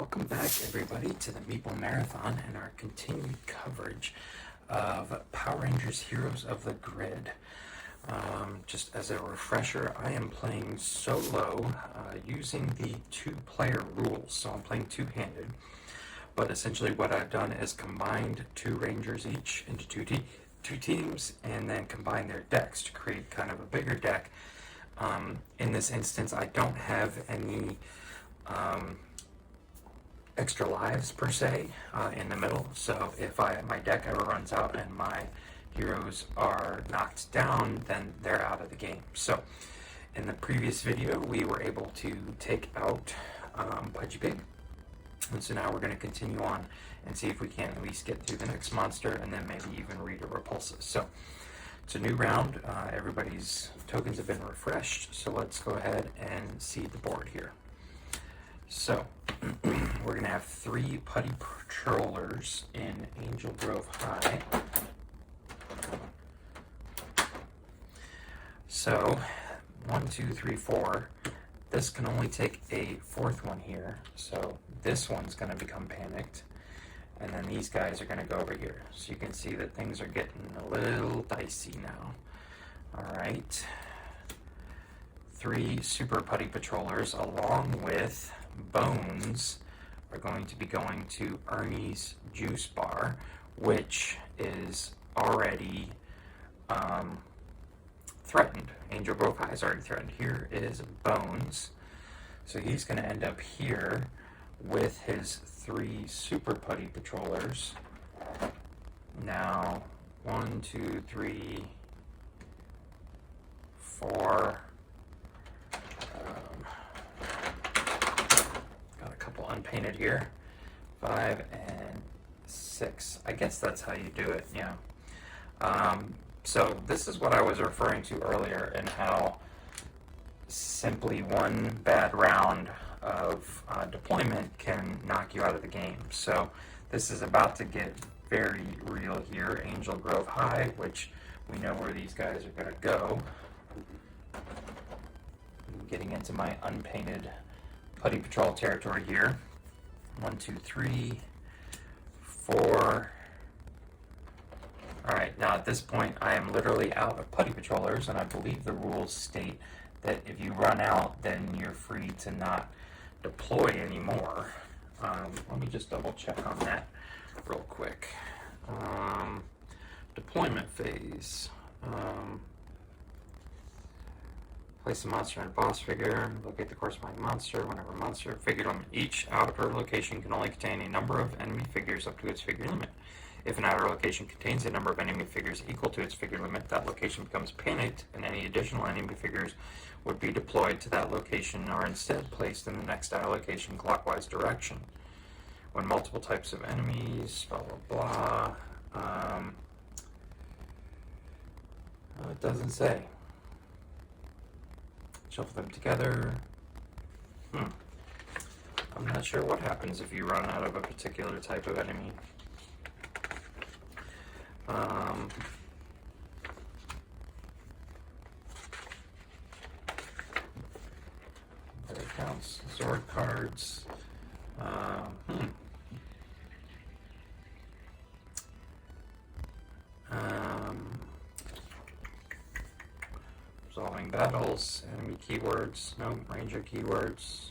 Welcome back, everybody, to the Meeple Marathon and our continued coverage of Power Rangers Heroes of the Grid. Just as a refresher, I am playing solo using the two-player rules, so I'm playing two-handed. But essentially what I've done is combined two Rangers each into two teams and then combine their decks to create kind of a bigger deck. In this instance, I don't have any extra lives per se in the middle, so if my deck ever runs out and my heroes are knocked down, then they're out of the game. So in the previous video we were able to take out Pudgy Pig, and so now we're going to continue on and see if we can at least get through the next monster and then maybe even read a Repulsus. So it's a new round, everybody's tokens have been refreshed, so let's go ahead and see the board here. So we're going to have 3 Putty Patrollers in Angel Grove High. So 1, 2, 3, 4. This can only take a 4th one here, so this one's going to become panicked, and then these guys are going to go over here. So you can see that things are getting a little dicey now. Alright, 3 Super Putty Patrollers along with Bones are going to be going to Ernie's Juice Bar, which is already threatened. Angel Grove High is already threatened. Here is Bones, so he's going to end up here with his 3 Super Putty Patrollers. Now 1, 2, 3, 4. Unpainted here, 5 and 6. I guess that's how you do it, yeah. So this is what I was referring to earlier, and how simply one bad round of deployment can knock you out of the game. So this is about to get very real here. Angel Grove High, which we know where these guys are going to go. I'm getting into my unpainted Putty Patrol territory here. 1, 2, 3, 4. Alright, now at this point I am literally out of Putty Patrollers, and I believe the rules state that if you run out, then you're free to not deploy anymore. Let me just double check on that real quick. Deployment phase. Place a monster in a boss figure. Locate the corresponding monster. Whenever a monster figure limit, each outer location can only contain a number of enemy figures up to its figure limit. If an outer location contains a number of enemy figures equal to its figure limit, that location becomes panicked, and any additional enemy figures would be deployed to that location or instead placed in the next outer location clockwise direction. When multiple types of enemies, blah blah blah. It doesn't say. Shuffle them together. I'm not sure what happens if you run out of a particular type of enemy. There counts. Zord cards. Resolving battles, enemy keywords, no, ranger keywords,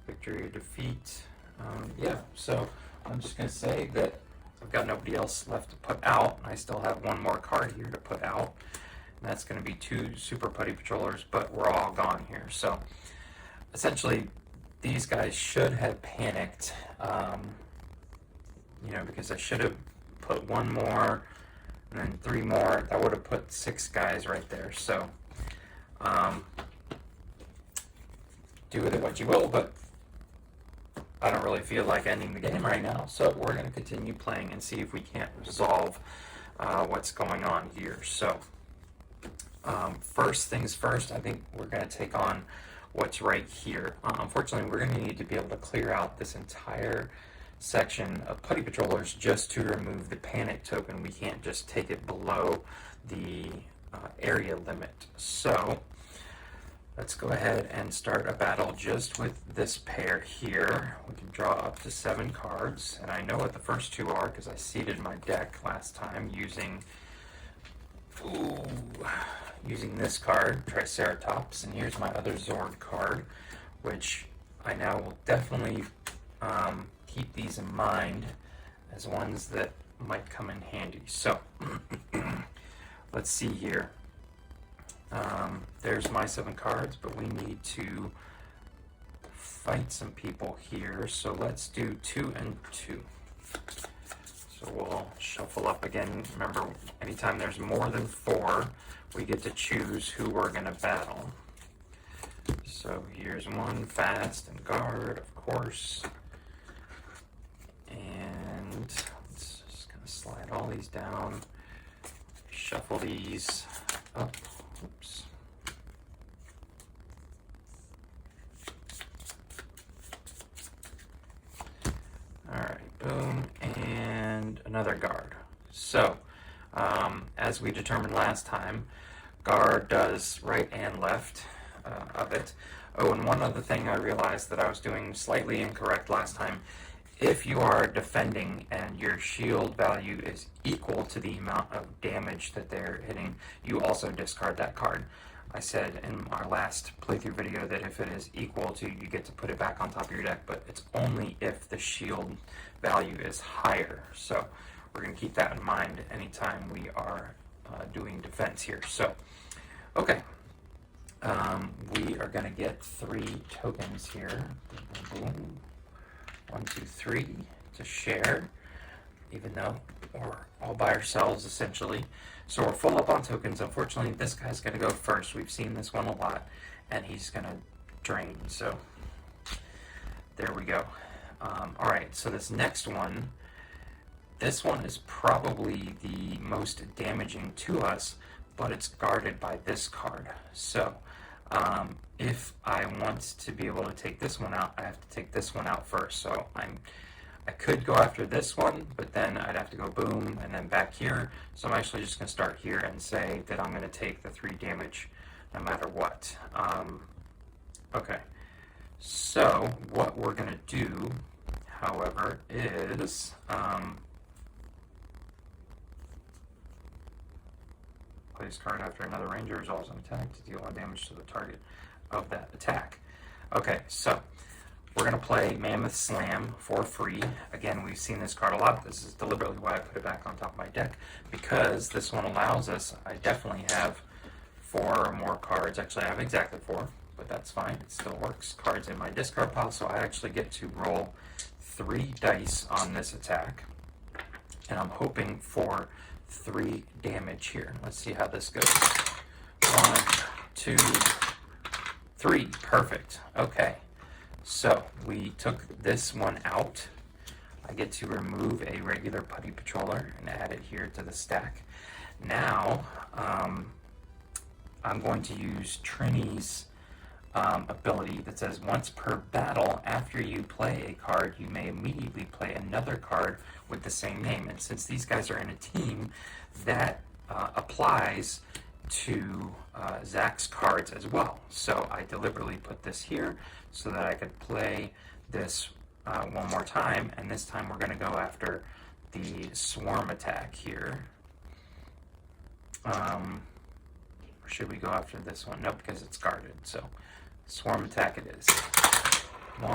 victory or defeat. Yeah, so I'm just going to say that I've got nobody else left to put out. I still have one more card here to put out, and that's going to be 2 Super Putty Patrollers, but we're all gone here. So essentially, these guys should have panicked, because I should have put 1 more and then 3 more. That would have put 6 guys right there. So do with it what you will, but I don't really feel like ending the game right now, so we're going to continue playing and see if we can't resolve what's going on here. So first things first, I think we're going to take on what's right here. Unfortunately, we're going to need to be able to clear out this entire section of Putty Patrollers just to remove the panic token. We can't just take it below the area limit. So let's go ahead and start a battle just with this pair here. We can draw up to 7 cards, and I know what the first 2 are because I seeded my deck last time using this card, Triceratops, and here's my other Zord card, which I now will definitely keep these in mind as ones that might come in handy. So let's see here. There's my 7 cards, but we need to fight some people here. So let's do 2 and 2. So we'll shuffle up again. Remember, anytime there's more than 4, we get to choose who we're going to battle. So here's 1, fast and guard, of course. And let's just kind of slide all these down, shuffle these up. Oops. Alright, boom, and another guard. So, as we determined last time, guard does right and left of it. Oh, and one other thing I realized that I was doing slightly incorrect last time. If you are defending and your shield value is equal to the amount of damage that they're hitting, you also discard that card. I said in our last playthrough video that if it is equal to, you get to put it back on top of your deck, but it's only if the shield value is higher. So we're going to keep that in mind anytime we are doing defense here. So, okay. We are going to get 3 tokens here. Boom, boom. 1, 2, 3 to share, even though we're all by ourselves essentially. So we're full up on tokens. Unfortunately, this guy's going to go first. We've seen this one a lot, and he's going to drain. So there we go. All right, so this next one, this one is probably the most damaging to us, but it's guarded by this card. So if I want to be able to take this one out, I have to take this one out first. So I could go after this one, but then I'd have to go boom and then back here. So I'm actually just going to start here and say that I'm going to take the 3 damage no matter what. Okay, so what we're going to do, however, is place card after another ranger resolves an attack to deal 1 damage to the target of that attack. Okay, so we're going to play Mammoth Slam for free. Again, we've seen this card a lot. This is deliberately why I put it back on top of my deck, because this one allows us, I definitely have 4 or more cards. Actually, I have exactly 4, but that's fine. It still works. Cards in my discard pile, so I actually get to roll 3 dice on this attack. And I'm hoping for 3 damage here. Let's see how this goes. 1, 2, 3. Perfect. Okay. So we took this one out. I get to remove a regular Putty Patroller and add it here to the stack. Now, I'm going to use Trini's ability that says once per battle, after you play a card, you may immediately play another card with the same name. And since these guys are in a team, that applies to Zach's cards as well. So I deliberately put this here so that I could play this one more time, and this time we're going to go after the swarm attack here. Or should we go after this one? No, because it's guarded. So swarm attack it is. 1.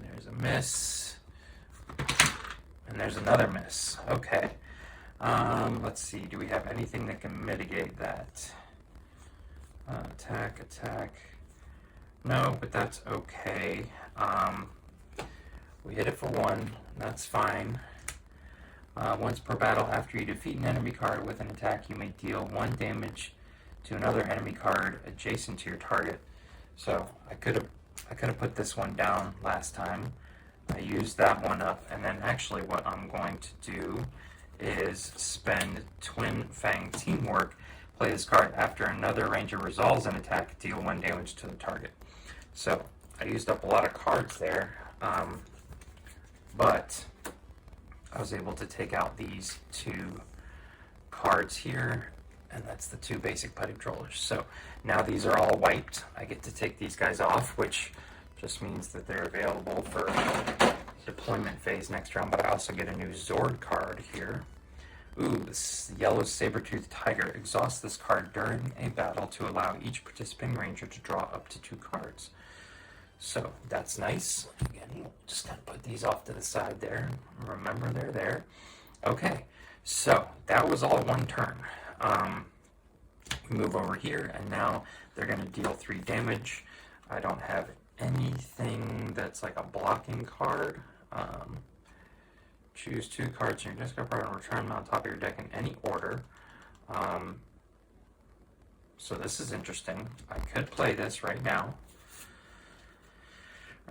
There's a miss. And there's another miss. Okay. Let's see. Do we have anything that can mitigate that? Attack, attack. No, but that's okay. We hit it for 1. That's fine. Once per battle, after you defeat an enemy card with an attack, you may deal 1 damage to another enemy card adjacent to your target. So I could have put this one down last time. I used that one up, and then actually what I'm going to do is spend Twin Fang Teamwork. Play this card after another ranger resolves an attack, deal 1 damage to the target. So I used up a lot of cards there, but I was able to take out these 2 cards here and that's the 2 basic putty patrollers. So now these are all wiped. I get to take these guys off, which just means that they're available for deployment phase next round, but I also get a new Zord card here. Ooh, this yellow Sabertooth Tiger. Exhaust this card during a battle to allow each participating ranger to draw up to 2 cards. So that's nice. Again, just kind of put these off to the side there. Remember they're there. Okay, so that was all 1 turn. We move over here, and now they're going to deal 3 damage. I don't have anything that's like a blocking card. Choose 2 cards in your discard pile and return them on top of your deck in any order. So this is interesting. I could play this right now.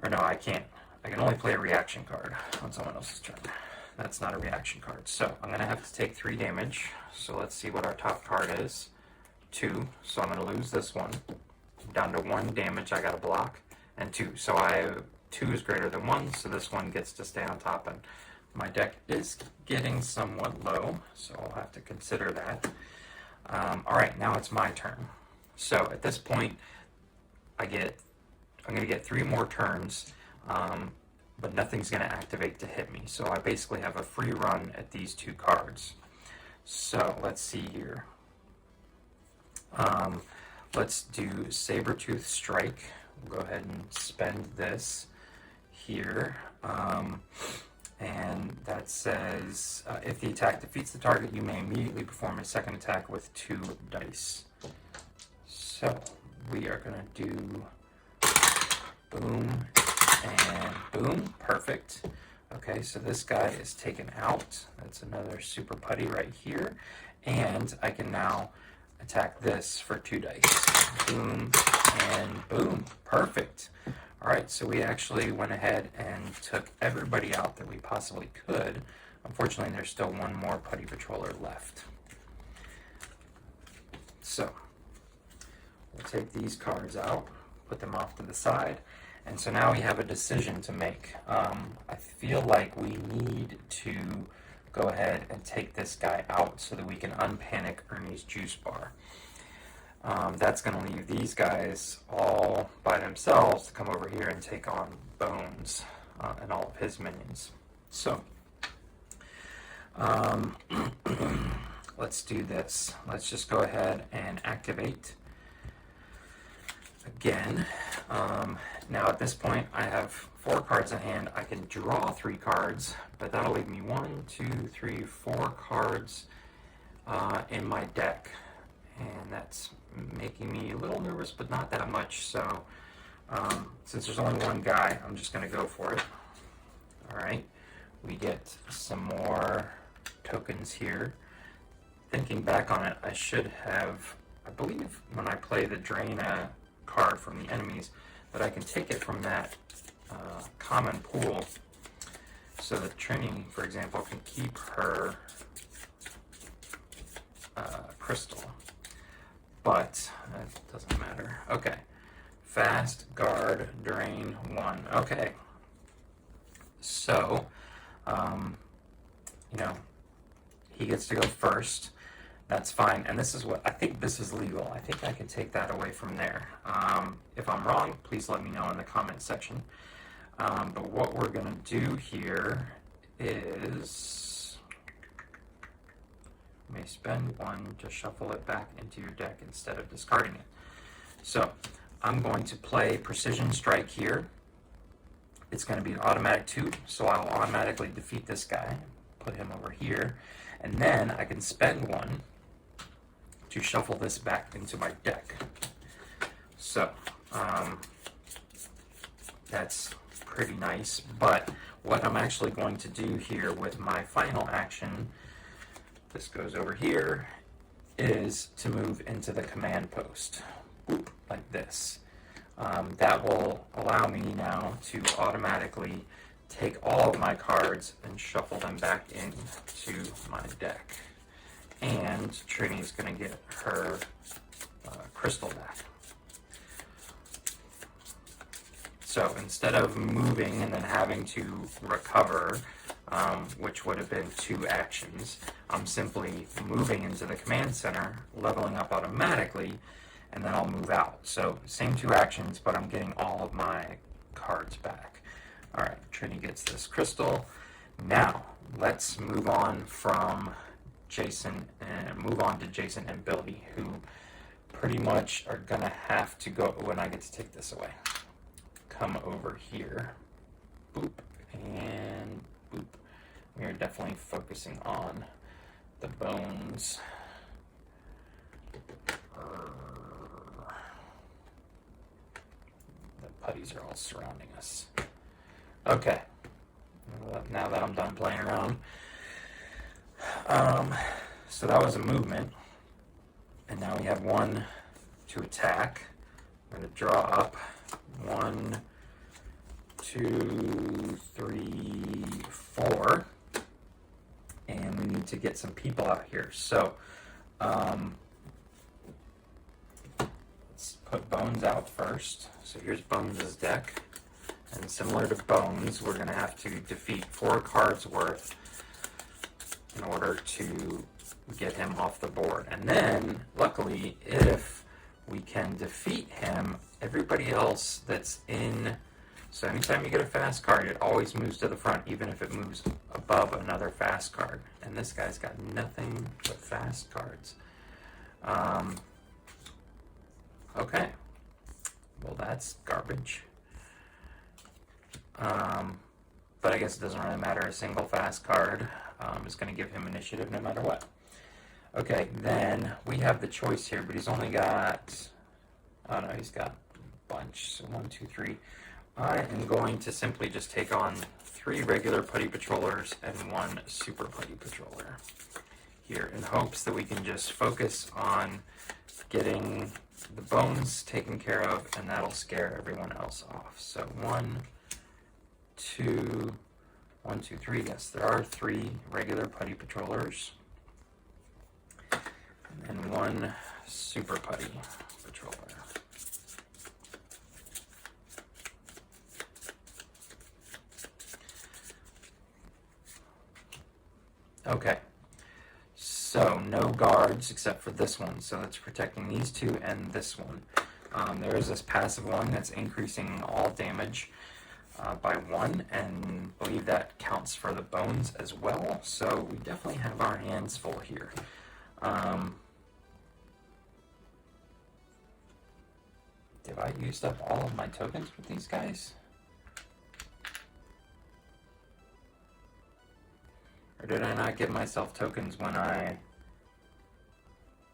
Or no, I can't. I can only play a reaction card on someone else's turn. That's not a reaction card. So I'm going to have to take 3 damage. So let's see what our top card is. 2. So I'm going to lose this one. Down to 1 damage. I got a block. And 2. So 2 is greater than 1. So this one gets to stay on top. And my deck is getting somewhat low. So I'll have to consider that. Alright, now it's my turn. So at this point, I'm going to get 3 more turns, but nothing's going to activate to hit me. So I basically have a free run at these 2 cards. So let's see here. Let's do Sabertooth Strike. We'll go ahead and spend this here. And that says, if the attack defeats the target, you may immediately perform a second attack with 2 dice. So we are going to do boom and boom. Perfect. Okay, so this guy is taken out. That's another super putty right here. And I can now attack this for 2 dice. Boom and boom. Perfect. Alright, so we actually went ahead and took everybody out that we possibly could. Unfortunately, there's still 1 more putty patroller left. So we'll take these cards out, put them off to the side. And so now we have a decision to make. I feel like we need to go ahead and take this guy out so that we can unpanic Ernie's juice bar. That's going to leave these guys all by themselves to come over here and take on Bones and all of his minions. So let's do this. Let's just go ahead and activate again. Now at this point I have 4 cards in hand. I can draw 3 cards, but that'll leave me 1, 2, 3, 4 cards in my deck, and that's making me a little nervous, but not that much. So since there's only 1 guy, I'm just going to go for it. Alright, we get some more tokens here. Thinking back on it, I should have, I believe when I play the drain a card from the enemies, that I can take it from that common pool. So that Trini, for example, can keep her crystal. But that doesn't matter. Okay. Fast, guard, drain, 1. Okay. So, he gets to go first. That's fine. And this is what, I think this is legal. I think I can take that away from there. If I'm wrong, please let me know in the comment section. But what we're going to do here is, you may spend 1 to shuffle it back into your deck instead of discarding it. So I'm going to play Precision Strike here. It's going to be an automatic 2, so I'll automatically defeat this guy, put him over here, and then I can spend 1 to shuffle this back into my deck. So that's pretty nice, but what I'm actually going to do here with my final action, this goes over here, is to move into the command post, like this. That will allow me now to automatically take all of my cards and shuffle them back into my deck. And Trini's going to get her crystal back. So instead of moving and then having to recover which would have been 2 actions. I'm simply moving into the command center, leveling up automatically, and then I'll move out. So same 2 actions, but I'm getting all of my cards back. All right, Trini gets this crystal. Now let's move on from Jason to Jason and Billy, who pretty much are gonna have to go. When I get to take this away, come over here, boop, and boop. We are definitely focusing on the bones. The putties are all surrounding us. Okay, now that I'm done playing around. So that was a movement. And now we have 1 to attack. I'm going to draw up 1, 2, 3, 4. And we need to get some people out here. So let's put Bones out first. So here's Bones' deck. And similar to Bones, we're going to have to defeat 4 cards worth in order to get him off the board. And then, luckily, if we can defeat him, everybody else that's in... So anytime you get a fast card, it always moves to the front, even if it moves above another fast card. And this guy's got nothing but fast cards. Okay. Well, that's garbage. But I guess it doesn't really matter. A single fast card is going to give him initiative no matter what. Okay, then we have the choice here, but he's only got... Oh no, he's got a bunch. So 1, 2, 3. I am going to simply just take on 3 regular putty patrollers and 1 super putty patroller here in hopes that we can just focus on getting the bones taken care of, and that'll scare everyone else off. So 1, 2, 1, 2, 3. Yes, there are 3 regular putty patrollers and 1 super putty patroller. Okay, so no guards except for this one, so that's protecting these 2 and this one. There is this passive one that's increasing all damage by 1, and I believe that counts for the bones as well, so we definitely have our hands full here. Did I use up all of my tokens with these guys? Or did I not give myself tokens when I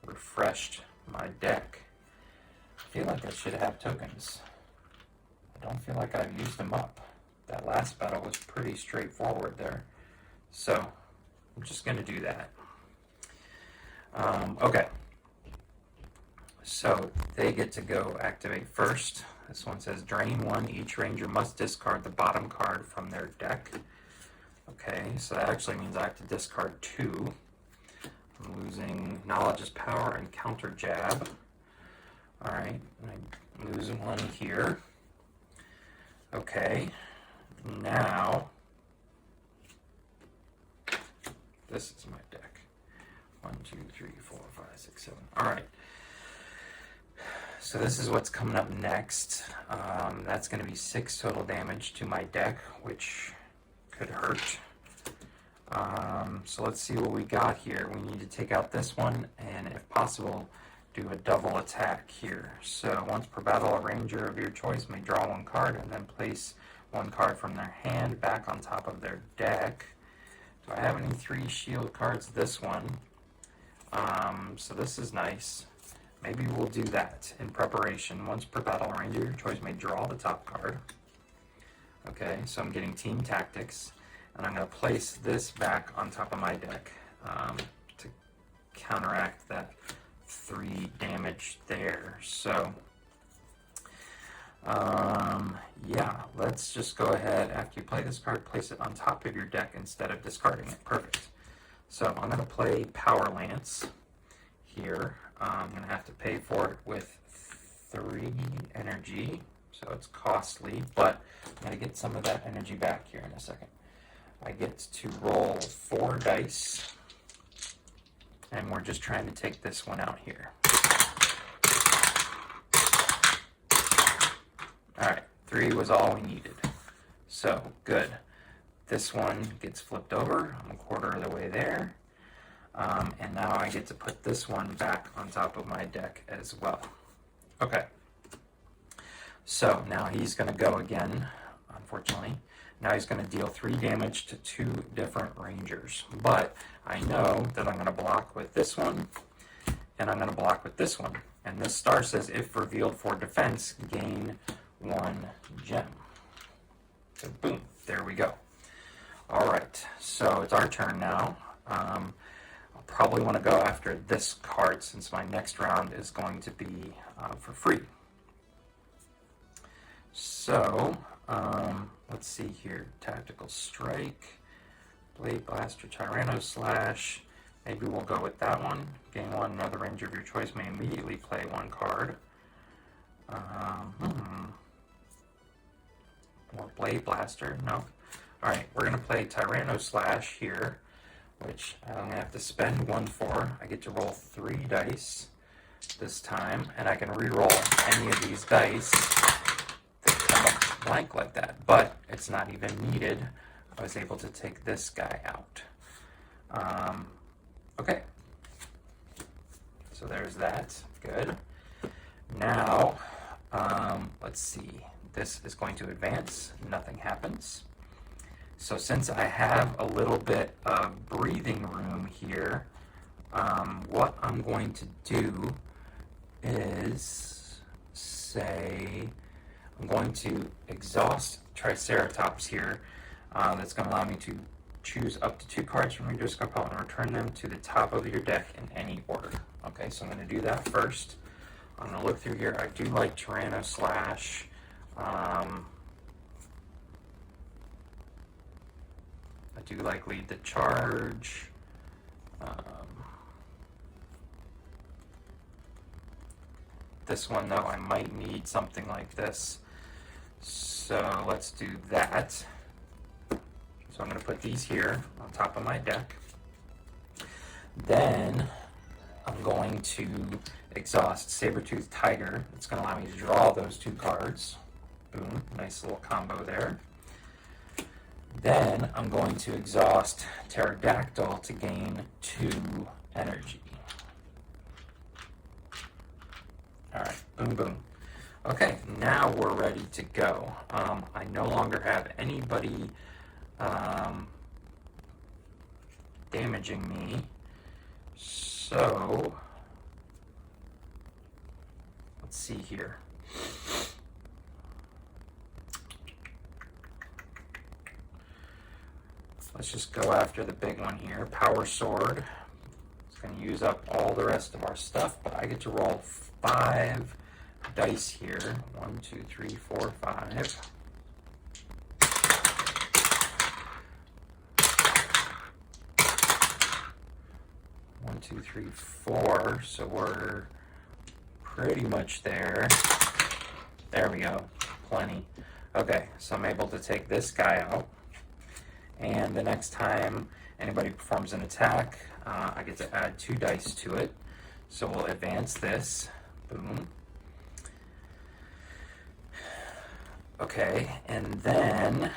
refreshed my deck? I feel like I should have tokens. I don't feel like I've used them up. That last battle was pretty straightforward there. So, I'm just going to do that. Okay. So, they get to go activate first. This one says, drain 1. Each ranger must discard the bottom card from their deck. Okay, so that actually means I have to discard 2. I'm losing Knowledge is Power and Counter Jab. Alright, I'm losing 1 here. Okay, now, this is my deck. 1, 2, 3, 4, 5, 6, 7. Alright, so this is what's coming up next. That's going to be 6 total damage to my deck, which could hurt. So let's see what we got here. We need to take out this one, and if possible, do a double attack here. So once per battle, a ranger of your choice may draw 1 card and then place 1 card from their hand back on top of their deck. Do I have any 3 shield cards? This one. So this is nice. Maybe we'll do that in preparation. Once per battle, a ranger of your choice may draw the top card. Okay, so I'm getting Team Tactics, and I'm going to place this back on top of my deck to counteract that 3 damage there. So, yeah, let's just go ahead. After you play this card, place it on top of your deck instead of discarding it. Perfect. So I'm going to play Power Lance here. I'm going to have to pay for it with 3 energy. So it's costly, but I'm going to get some of that energy back here in a second. I get to roll 4 dice, and we're just trying to take this one out here. Alright, 3 was all we needed. So, good. This one gets flipped over. I'm a quarter of the way there. And now I get to put this one back on top of my deck as well. Okay. So, now he's going to go again, unfortunately. Now he's going to deal 3 damage to 2 different Rangers. But I know that I'm going to block with this one, and I'm going to block with this one. And this star says, if revealed for defense, gain 1 gem. So boom, there we go. Alright, so it's our turn now. I'll probably want to go after this card since my next round is going to be for free. So, let's see here. Tactical Strike, Blade Blaster, Tyranno Slash. Maybe we'll go with that one. Gain 1, another Ranger of your choice may immediately play 1 card. More Blade Blaster, no. Alright, we're going to play Tyranno Slash here, which I'm going to have to spend 1 for. I get to roll 3 dice this time, and I can re-roll any of these dice that come up blank like that, but it's not even needed. I was able to take this guy out. Okay, so there's that. Good. Now, let's see. This is going to advance. Nothing happens. So since I have a little bit of breathing room here, what I'm going to do is say I'm going to exhaust Triceratops here. That's going to allow me to choose up to 2 cards from your discard pile and return them to the top of your deck in any order. Okay, so I'm going to do that first. I'm going to look through here. I do like Tyranno Slash. I do like Lead the Charge. This one, though, I might need something like this. So let's do that. So I'm going to put these here on top of my deck. Then I'm going to exhaust Sabertooth Tiger. It's going to allow me to draw those 2 cards. Boom, nice little combo there. Then I'm going to exhaust Pterodactyl to gain 2 energy. Alright, boom, boom. Okay, now we're ready to go. I no longer have anybody damaging me. So, let's see here. Let's just go after the big one here. Power Sword. It's going to use up all the rest of our stuff, but I get to roll 5 dice here. 1, 2, 3, 4, 5. One, two, three, 4. So we're pretty much there. There we go. Plenty. Okay, so I'm able to take this guy out. And the next time anybody performs an attack, I get to add 2 dice to it. So we'll advance this. Boom. Okay, and then,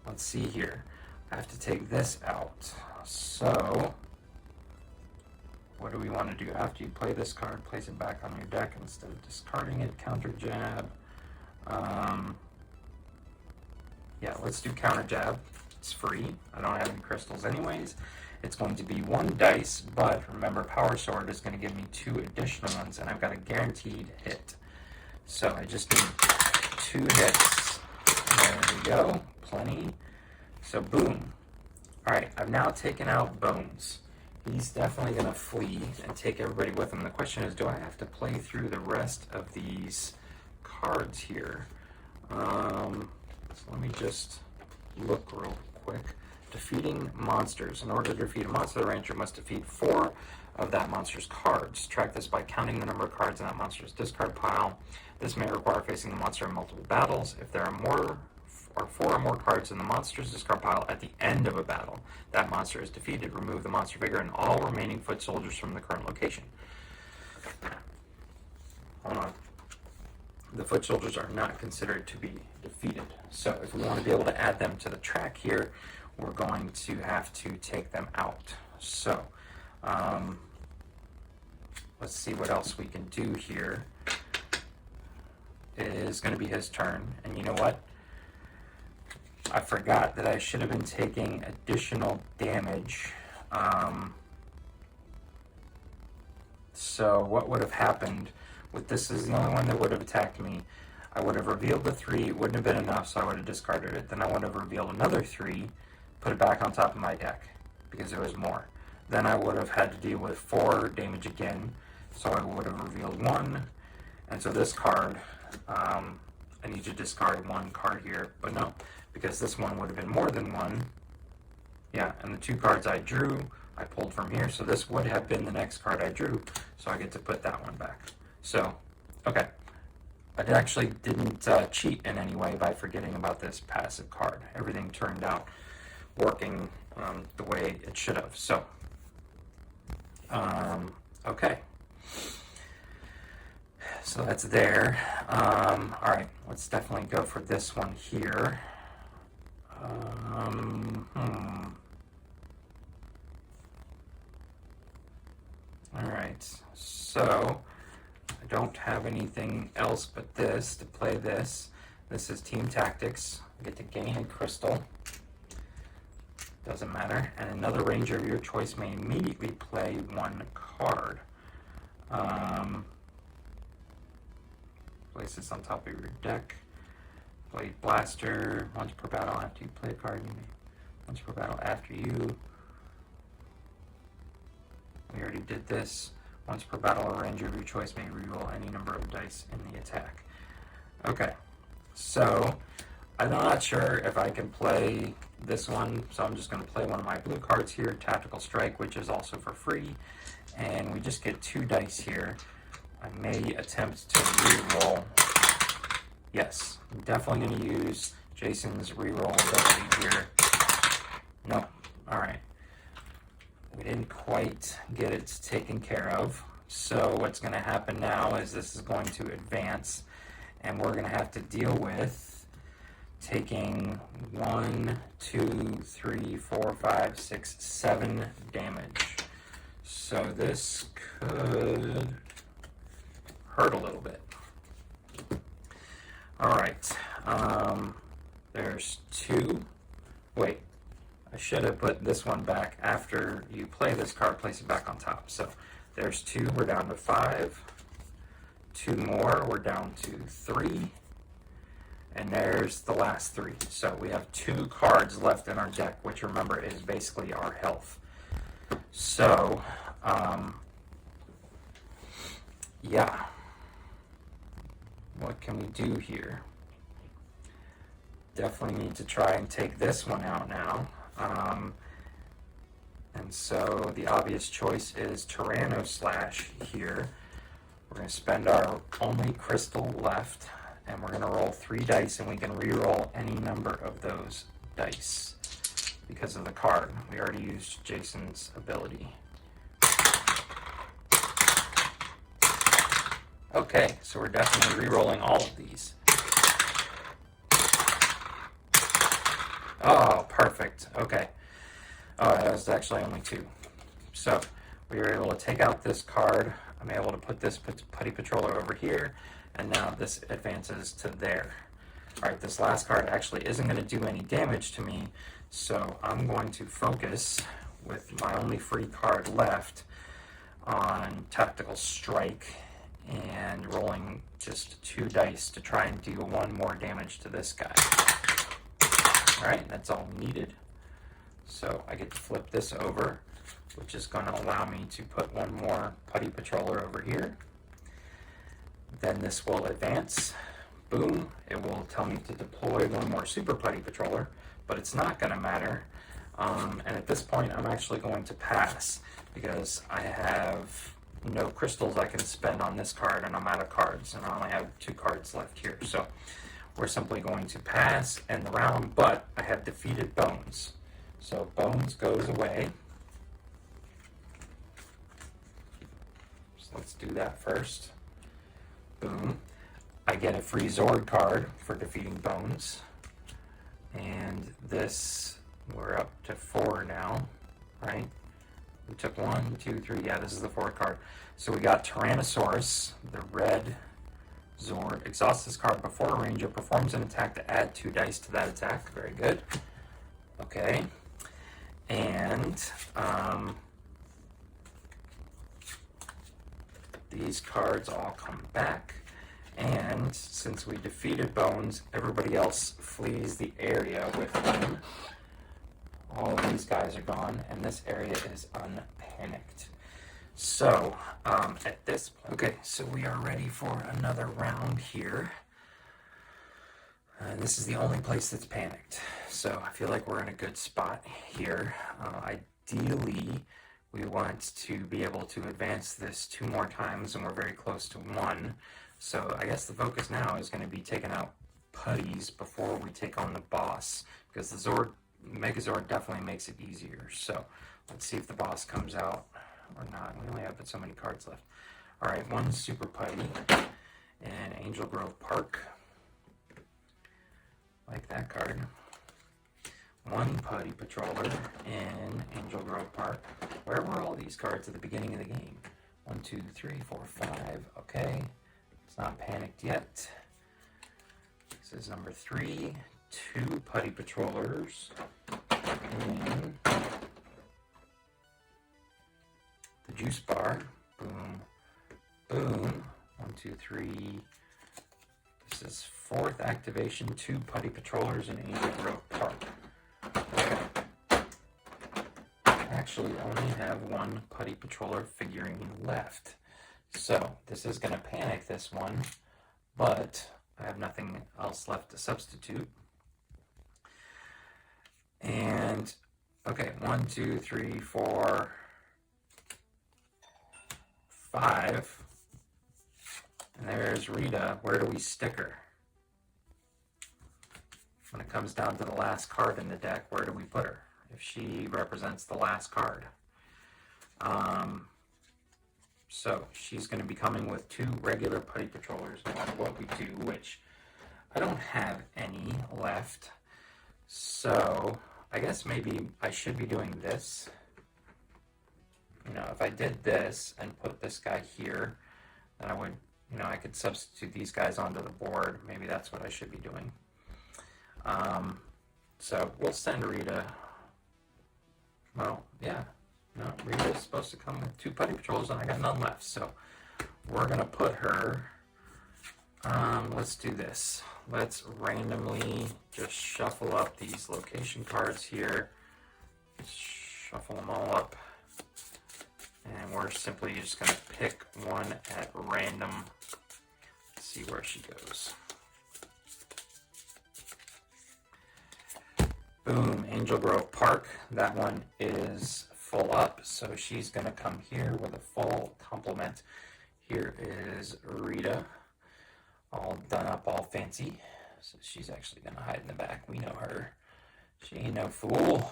let's see here. I have to take this out. So, what do we want to do? After you play this card, place it back on your deck instead of discarding it. Counter jab. Yeah, let's do counter jab. It's free. I don't have any crystals anyways. It's going to be 1 dice, but remember, Power Sword is going to give me 2 additional ones, and I've got a guaranteed hit. So I just need 2 hits. There we go. Plenty. So boom. Alright, I've now taken out Bones. He's definitely going to flee and take everybody with him. The question is, do I have to play through the rest of these cards here? So let me just look real quick. Defeating monsters. In order to defeat a monster, the Ranger must defeat 4 of that monster's cards. Track this by counting the number of cards in that monster's discard pile. This may require facing the monster in multiple battles. If there are more or 4 or more cards in the monster's discard pile at the end of a battle. That monster is defeated. Remove the monster figure and all remaining foot soldiers from the current location. Hold on. The foot soldiers are not considered to be defeated. So if we want to be able to add them to the track here, we're going to have to take them out. So let's see what else we can do here. It is going to be his turn. And you know what? I forgot that I should have been taking additional damage. So what would have happened with this is the only one that would have attacked me. I would have revealed the 3. It wouldn't have been enough, so I would have discarded it. Then I would have revealed another 3, put it back on top of my deck because there was more. Then I would have had to deal with 4 damage again, so I would have revealed 1. And so this card, I need to discard 1 card here, but no, because this one would have been more than 1. Yeah, and the 2 cards I drew, I pulled from here, so this would have been the next card I drew, so I get to put that one back. So, okay. I actually didn't cheat in any way by forgetting about this passive card. Everything turned out working the way it should have. So, okay. So that's there. All right, let's definitely go for this one here. All right, so I don't have anything else but this to play this. This is Team Tactics. I get to gain a crystal. Doesn't matter. And another ranger of your choice may immediately play 1 card. Place this on top of your deck. Blade Blaster. Once per battle after you play a card. Once per battle after you. We already did this. Once per battle, a ranger of your choice may reroll any number of dice in the attack. Okay, so I'm not sure if I can play this one, so I'm just going to play one of my blue cards here, Tactical Strike, which is also for free, and we just get 2 dice here. I may attempt to reroll. Yes, I'm definitely going to use Jason's reroll ability here. No, all right. We didn't quite get it taken care of. So what's going to happen now is this is going to advance, and we're going to have to deal with taking 1, 2, 3, 4, 5, 6, 7 damage. So this could hurt a little bit. All right. There's 2. Wait. I should have put this one back after you play this card, place it back on top. So there's 2, we're down to 5. 2 more, we're down to 3. And there's the last 3. So we have 2 cards left in our deck, which remember is basically our health. So, yeah. What can we do here? Definitely need to try and take this one out now. And so the obvious choice is Tyranno Slash here. We're going to spend our only crystal left, and we're going to roll 3 dice, and we can re-roll any number of those dice because of the card. We already used Jason's ability. Okay, so we're definitely re-rolling all of these. Oh, perfect. Okay. Oh, that was actually only 2. So we were able to take out this card. I'm able to put this Putty Patroller over here, and now this advances to there. All right, this last card actually isn't going to do any damage to me, so I'm going to focus with my only free card left on Tactical Strike and rolling just 2 dice to try and deal 1 more damage to this guy. All right, that's all needed. So I get to flip this over, which is going to allow me to put 1 more Putty Patroller over here. Then this will advance. Boom. It will tell me to deploy 1 more Super Putty Patroller, but it's not going to matter. And at this point, I'm actually going to pass because I have no crystals I can spend on this card, and I'm out of cards, and I only have 2 cards left here. So we're simply going to pass end the round, but I have defeated Bones. So Bones goes away. So let's do that first. Boom. I get a free Zord card for defeating Bones. And this, we're up to 4 now, right? We took 1, 2, 3. Yeah, this is the 4th card. So we got Tyrannosaurus, the red Zord. Exhausts this card before a ranger performs an attack to add 2 dice to that attack. Very good. Okay. And these cards all come back. And since we defeated Bones, everybody else flees the area with them. All of these guys are gone, and this area is unpanicked. So, at this point, okay, so we are ready for another round here. This is the only place that's panicked. So I feel like we're in a good spot here. Ideally, we want to be able to advance this 2 more times, and we're very close to 1. So I guess the focus now is going to be taking out putties before we take on the boss, because the Megazord definitely makes it easier. So let's see if the boss comes out or not. We only have so many cards left. All right, 1 super putty in Angel Grove Park. Like that card. 1 putty patroller in Angel Grove Park. Where were all these cards at the beginning of the game? 1, 2, 3, 4, 5. Okay. It's not panicked yet. This is number 3. 2 putty patrollers. And the juice bar. Boom. Boom. 1, 2, 3. This is 4th activation. 2 putty patrollers in Angel Grove Park. Okay. I actually only have 1 putty patroller figurine left. So this is going to panic this one, but I have nothing else left to substitute. And, okay, 1, 2, 3, 4, 5. And there's Rita. Where do we stick her? When it comes down to the last card in the deck, where do we put her? If she represents the last card. So she's going to be coming with 2 regular putty patrollers, no matter what we do, which I don't have any left. So I guess maybe I should be doing this. You know, if I did this and put this guy here, then I would, you know, I could substitute these guys onto the board. Maybe that's what I should be doing. So we'll send Rita. Well, yeah. No, Rita's supposed to come with 2 putty patrols, and I got none left. So we're going to put her. Let's do this. Let's randomly just shuffle up these location cards here. Shuffle them all up. And we're simply just going to pick one at random. See where she goes. Boom, Angel Grove Park. That one is full up, so she's going to come here with a full complement. Here is Rita, all done up, all fancy. So she's actually going to hide in the back. We know her. She ain't no fool.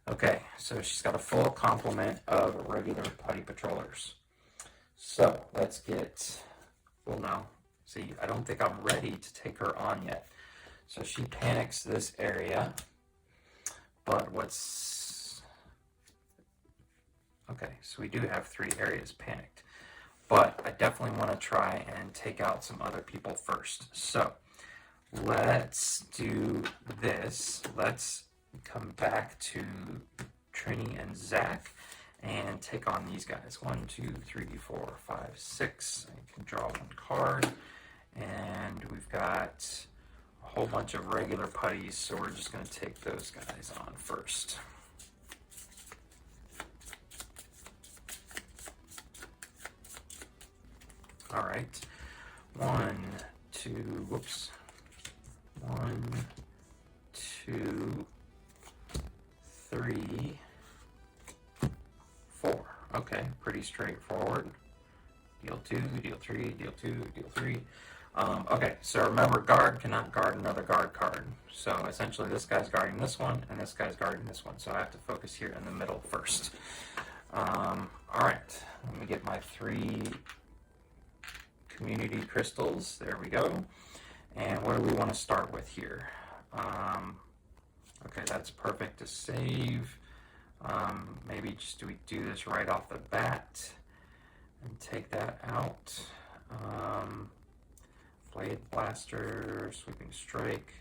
Okay, so she's got a full complement of regular putty patrollers. So let's get, well, no. See, I don't think I'm ready to take her on yet. So she panics this area. But what's, okay, so we do have 3 areas panicked. But I definitely want to try and take out some other people first. So let's do this. Let's come back to Trini and Zach and take on these guys. 1, 2, 3, 4, 5, 6. I can draw 1 card. And we've got a whole bunch of regular putties, so we're just going to take those guys on first. All right. 1, 2, whoops. 1, 2, 3, 4. Okay, pretty straightforward. Deal 2, deal 3, deal 2, deal 3. Okay, so remember, guard cannot guard another guard card. So essentially this guy's guarding this one, and this guy's guarding this one. So I have to focus here in the middle first. Alright, let me get my 3 community crystals. There we go. And what do we want to start with here? Okay, that's perfect to save. Maybe just we do this right off the bat and take that out. Blade Blaster, Sweeping Strike,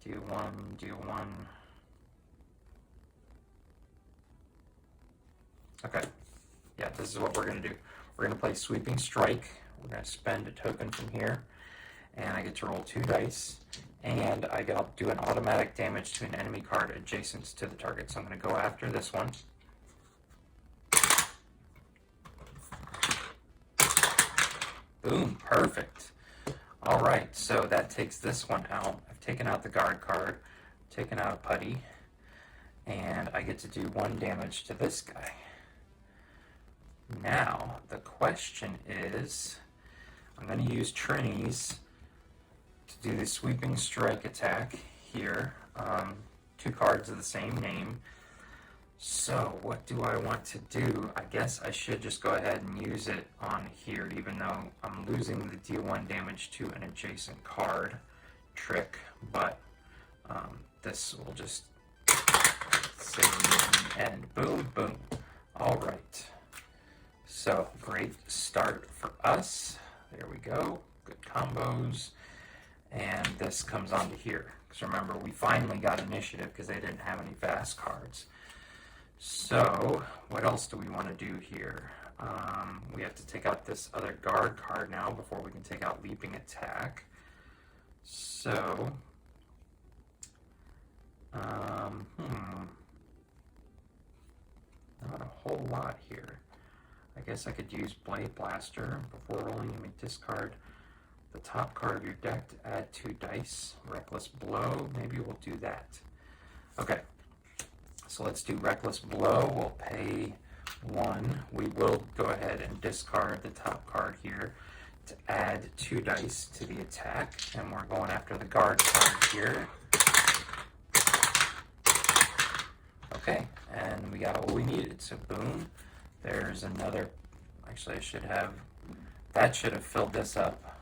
deal 1, deal 1. Okay, yeah, this is what we're going to do. We're going to play Sweeping Strike. We're going to spend a token from here, and I get to roll 2 dice, and I'll do an automatic damage to an enemy card adjacent to the target. So I'm going to go after this one. Boom, perfect. All right, so that takes this one out. I've taken out the guard card, taken out a putty, and I get to do 1 damage to this guy. Now, the question is, I'm going to use Trini's to do the Sweeping Strike attack here. 2 cards of the same name. So, what do I want to do? I guess I should just go ahead and use it on here, even though I'm losing the deal 1 damage to an adjacent card trick, but this will just save me in the end. Boom, boom. All right. So, great start for us. There we go. Good combos. And this comes onto here. Because remember, we finally got initiative because they didn't have any fast cards. So, what else do we want to do here? We have to take out this other guard card now before we can take out Leaping Attack. So, not a whole lot here. I guess I could use Blade Blaster. Before rolling, you may discard the top card of your deck to add 2 dice. Reckless Blow, maybe we'll do that. Okay. So let's do Reckless Blow. We'll pay 1. We will go ahead and discard the top card here to add 2 dice to the attack. And we're going after the guard card here. Okay, and we got all we needed. So boom, there's another. Actually, that should have filled this up.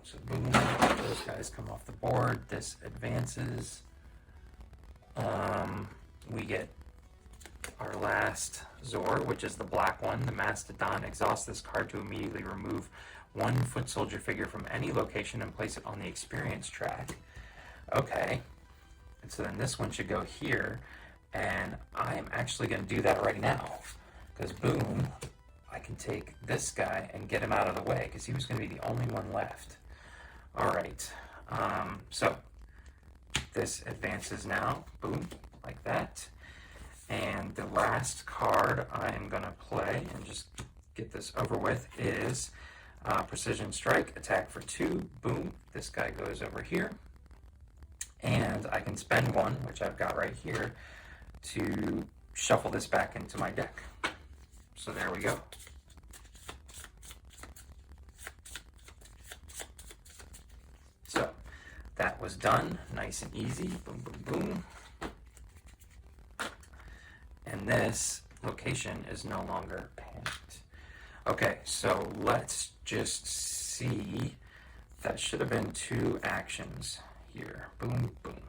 So boom, those guys come off the board. This advances. We get our last Zord, which is the black one, the Mastodon. Exhaust this card to immediately remove 1 foot soldier figure from any location and place it on the experience track. Okay, and so then this one should go here, and I am actually going to do that right now, because boom, I can take this guy and get him out of the way, because he was going to be the only one left. All right, so this advances now, boom, like that. And the last card I'm going to play, and just get this over with, is Precision Strike, attack for 2, boom, this guy goes over here. And I can spend 1, which I've got right here, to shuffle this back into my deck. So there we go. So that was done, nice and easy, boom, boom, boom. And this location is no longer panicked. Okay, so let's just see. That should have been 2 actions here. Boom, boom.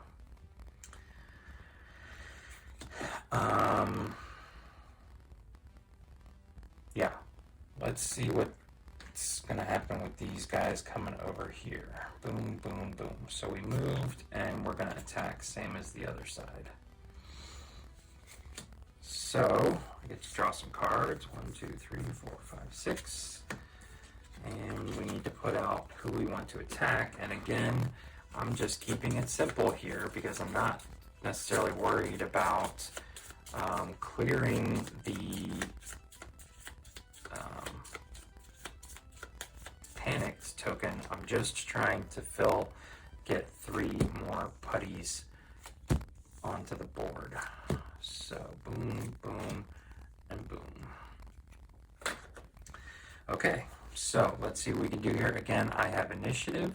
Yeah, let's see what's going to happen with these guys coming over here. Boom, boom, boom. So we moved, and we're going to attack same as the other side. So I get to draw some cards. 1, 2, 3, 4, 5, 6. And we need to put out who we want to attack. And again, I'm just keeping it simple here because I'm not necessarily worried about clearing the panicked token. I'm just trying to get 3 more putties onto the board. So boom, boom, and boom. Okay, so let's see what we can do here. Again, I have initiative.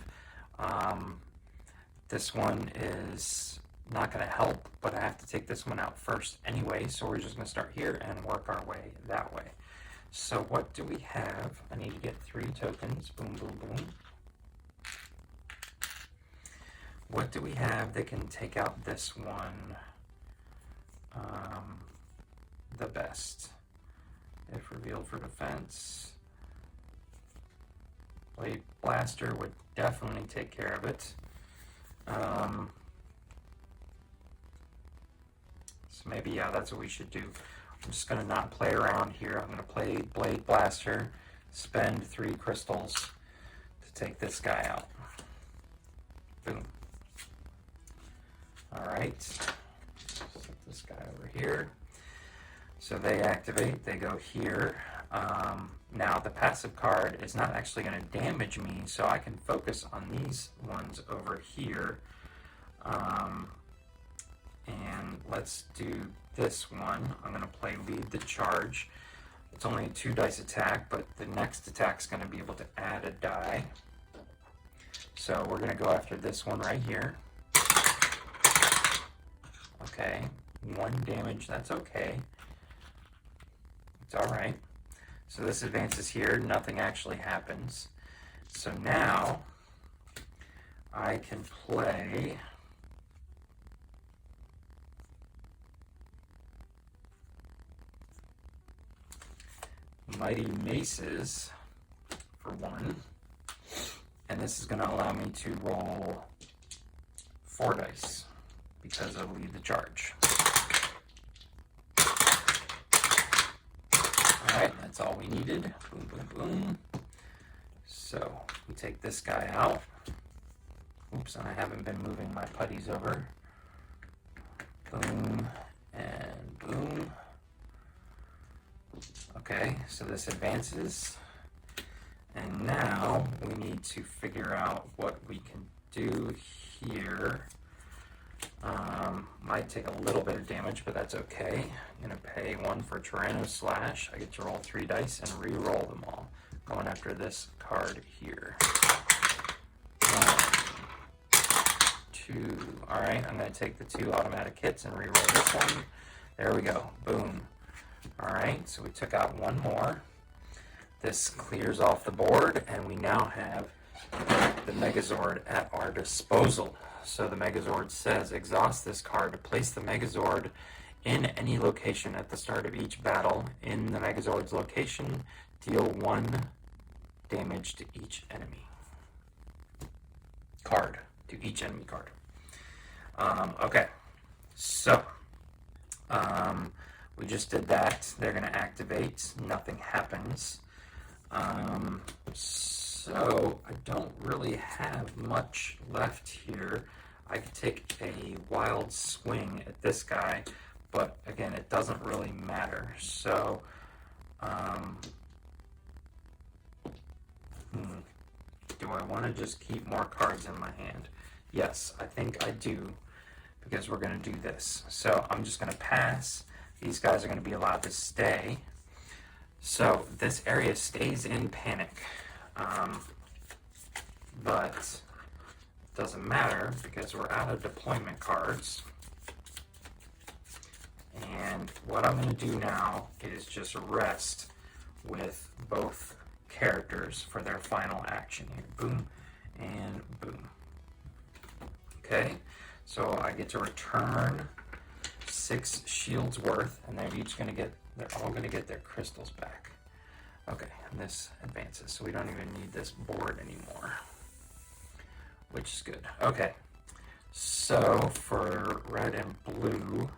This one is not going to help, but I have to take this one out first anyway, so we're just going to start here and work our way that way. So what do we have? I need to get 3 tokens. Boom, boom, boom. What do we have that can take out this one the best? If revealed for defense, Blade Blaster would definitely take care of it. So maybe, yeah, that's what we should do. I'm just going to not play around here. I'm going to play Blade Blaster, spend 3 crystals to take this guy out. Boom. Alright, set this guy over here. So they activate, they go here. Now the passive card is not actually going to damage me, so I can focus on these ones over here. And let's do this one. I'm going to play Lead the Charge. It's only a 2 dice attack, but the next attack is going to be able to add a die. So we're going to go after this one right here. Okay, 1 damage, that's okay. It's alright. So this advances here, nothing actually happens. So now I can play Mighty Maces for 1. And this is going to allow me to roll 4 dice because of Lead the Charge. Alright, that's all we needed. Boom, boom, boom. So we take this guy out. Oops, and I haven't been moving my putties over. Boom and boom. Okay, so this advances. And now we need to figure out what we can do here. Might take a little bit of damage, but that's okay. I'm going to pay 1 for Tyranno Slash. I get to roll 3 dice and re-roll them all. Going after this card here. 1, 2. Alright, I'm going to take the 2 automatic hits and re-roll this one. There we go. Boom. Alright, so we took out 1 more. This clears off the board, and we now have the Megazord at our disposal. So the Megazord says, exhaust this card to place the Megazord in any location at the start of each battle. In the Megazord's location, deal 1 damage to each enemy card. To each enemy card. Okay, so we just did that. They're going to activate. Nothing happens. So I don't really have much left here. I could take a wild swing at this guy, but again, it doesn't really matter. So, do I want to just keep more cards in my hand? Yes, I think I do, because we're going to do this. So I'm just going to pass. These guys are going to be allowed to stay. So this area stays in panic, but it doesn't matter because we're out of deployment cards. And what I'm going to do now is just rest with both characters for their final action here. Boom and boom. Okay, so I get to return 6 shields worth, and they're all going to get their crystals back. Okay, and this advances, so we don't even need this board anymore, which is good. Okay, so for red and blue,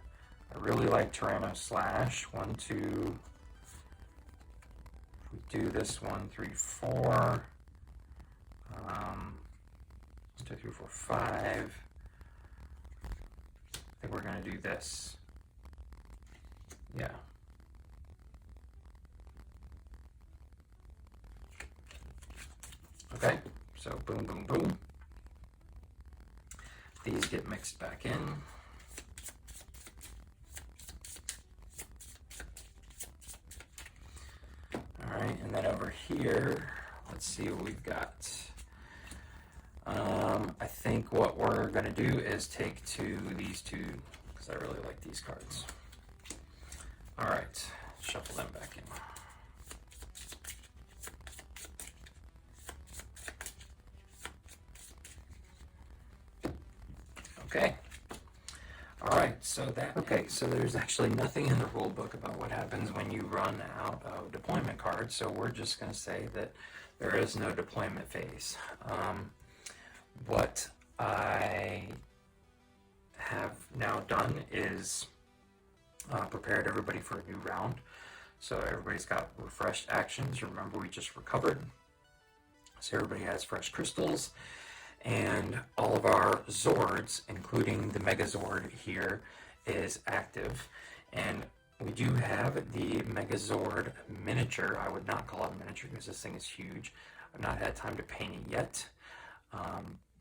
I really like Tyranno Slash. 1, 2. If we do this 1, 3, 4. 1, 2, 3, 4, 5. I think we're going to do this. Yeah. Okay, so boom, boom, boom. These get mixed back in. All right, and then over here, let's see what we've got. I think what we're going to do is take these two, because I really like these cards. All right, shuffle them back in. Okay. All right, so there's actually nothing in the rule book about what happens when you run out of deployment cards, so we're just going to say that there is no deployment phase. What I have now done is prepared everybody for a new round. So everybody's got refreshed actions. Remember, we just recovered. So everybody has fresh crystals. And all of our Zords, including the Megazord here, is active. And we do have the Megazord Miniature. I would not call it a miniature because this thing is huge. I've not had time to paint it yet.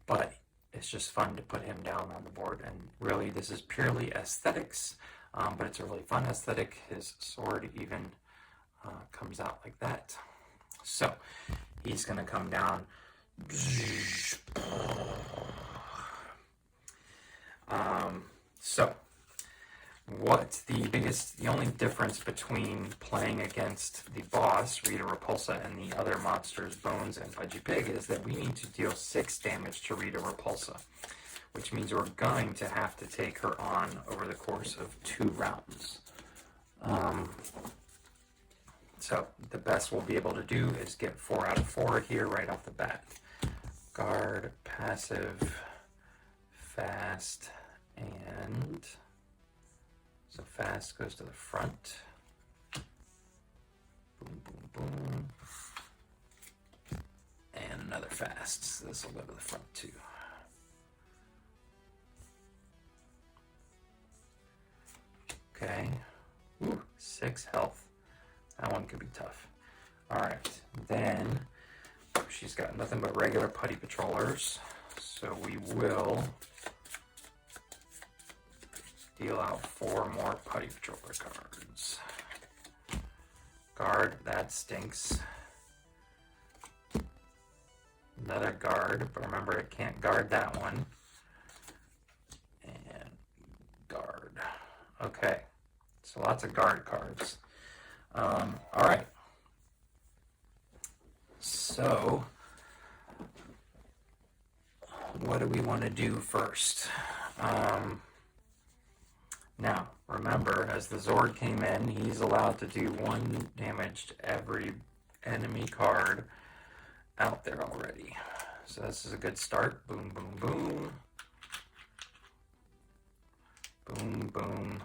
But it's just fun to put him down on the board. And really, this is purely aesthetics. But it's a really fun aesthetic. His sword even comes out like that. So he's going to come down. So the only difference between playing against the boss, Rita Repulsa, and the other monsters, Bones and Pudgy Pig, is that we need to deal 6 damage to Rita Repulsa, which means we're going to have to take her on over the course of 2 rounds. So the best we'll be able to do is get 4 out of 4 here right off the bat. Guard, passive, fast, and so fast goes to the front. Boom, boom, boom. And another fast. So this will go to the front too. Okay. Ooh, 6 health. That one could be tough. Alright. Then she's got nothing but regular putty patrollers. So we will deal out 4 more putty patroller cards. Guard, that stinks. Another guard, but remember it can't guard that one. And guard. Okay, so lots of guard cards. Alright. So, what do we want to do first? Now, remember, as the Zord came in, he's allowed to do 1 damage to every enemy card out there already. So this is a good start. Boom, boom, boom. Boom, boom,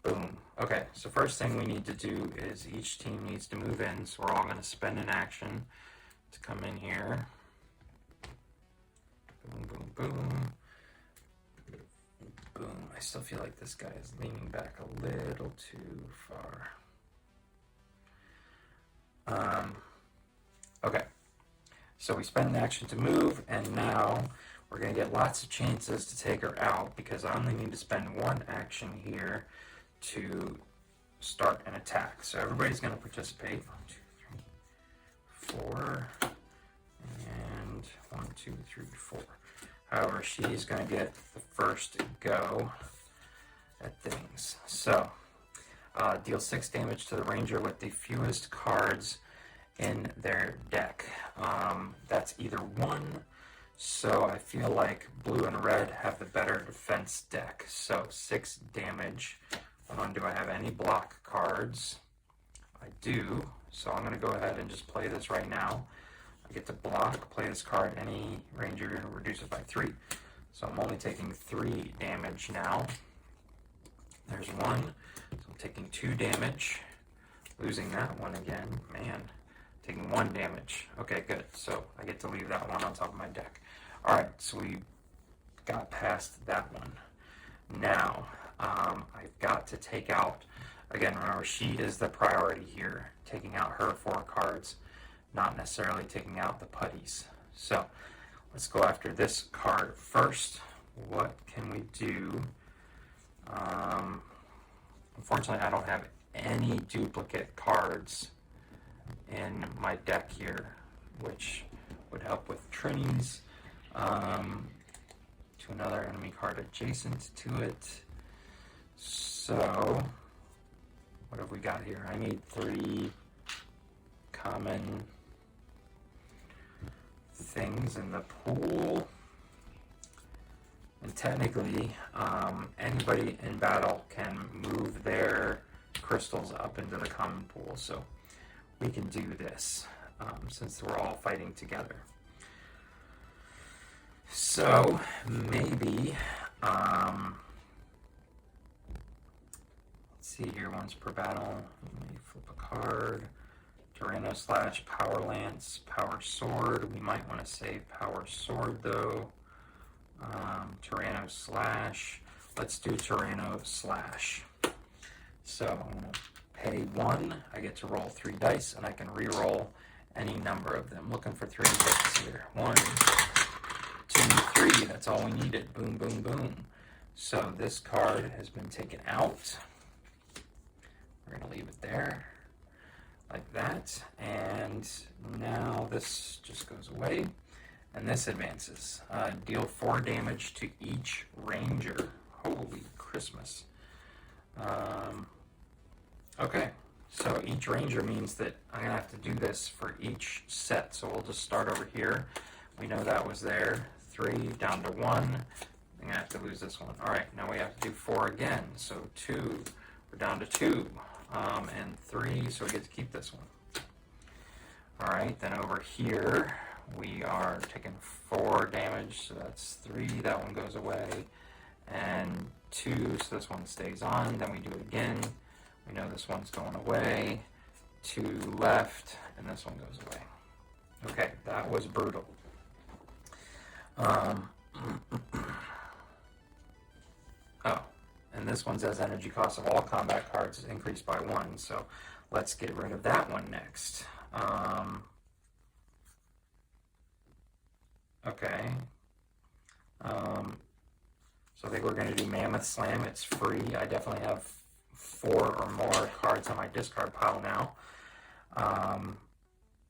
boom. Okay, so first thing we need to do is each team needs to move in. So we're all going to spend an action to come in here. Boom, boom, boom. Boom. I still feel like this guy is leaning back a little too far. Okay. So we spend an action to move, and now we're going to get lots of chances to take her out because I only need to spend 1 action here to start an attack. So everybody's going to participate. 1, 2, 3, 4. And 1, 2, 3, 4. However, she's going to get the first go at things. So, deal 6 damage to the ranger with the fewest cards in their deck. That's either 1, so I feel like blue and red have the better defense deck. So 6 damage. Do I have any block cards? I do, so I'm going to go ahead and just play this right now. I get to block, play this card, any ranger, you're going to reduce it by 3. So I'm only taking 3 damage now. There's 1, so I'm taking 2 damage. Losing that one again, man. Taking 1 damage. Okay, good. So I get to leave that one on top of my deck. Alright, so we got past that one. Now, I've got to take out, again, remember, she is the priority here. Taking out her 4 cards, not necessarily taking out the putties. So, let's go after this card first. What can we do? Unfortunately, I don't have any duplicate cards in my deck here, which would help with Trinies to another enemy card adjacent to it. So, what have we got here? I need 3 common things in the pool. And technically, anybody in battle can move their crystals up into the common pool. So we can do this since we're all fighting together. So maybe, let's see here, once per battle, let me flip a card. Tyranno slash Power Lance, Power Sword. We might want to save Power Sword though. Tyranno slash. Let's do Tyranno slash. So I'm going to pay 1. I get to roll 3 dice, and I can re-roll any number of them. Looking for 3 hits here. 1, 2, 3. That's all we needed. Boom, boom, boom. So this card has been taken out. We're going to leave it there like that. And now this just goes away. And this advances. Deal 4 damage to each ranger. Holy Christmas. Okay, so each ranger means that I'm going to have to do this for each set. So we'll just start over here. We know that was there. 3 down to 1. I'm going to have to lose this one. All right, now we have to do 4 again. So 2, we're down to 2. And 3, so we get to keep this one. All right, then over here, we are taking 4 damage, so that's 3. That one goes away. And 2, so this one stays on. Then we do it again. We know this one's going away. 2 left, and this one goes away. Okay, that was brutal. Oh, and this one says energy cost of all combat cards is increased by 1, so let's get rid of that one next. Okay. So I think we're going to do Mammoth Slam. It's free. I definitely have 4 or more cards on my discard pile now.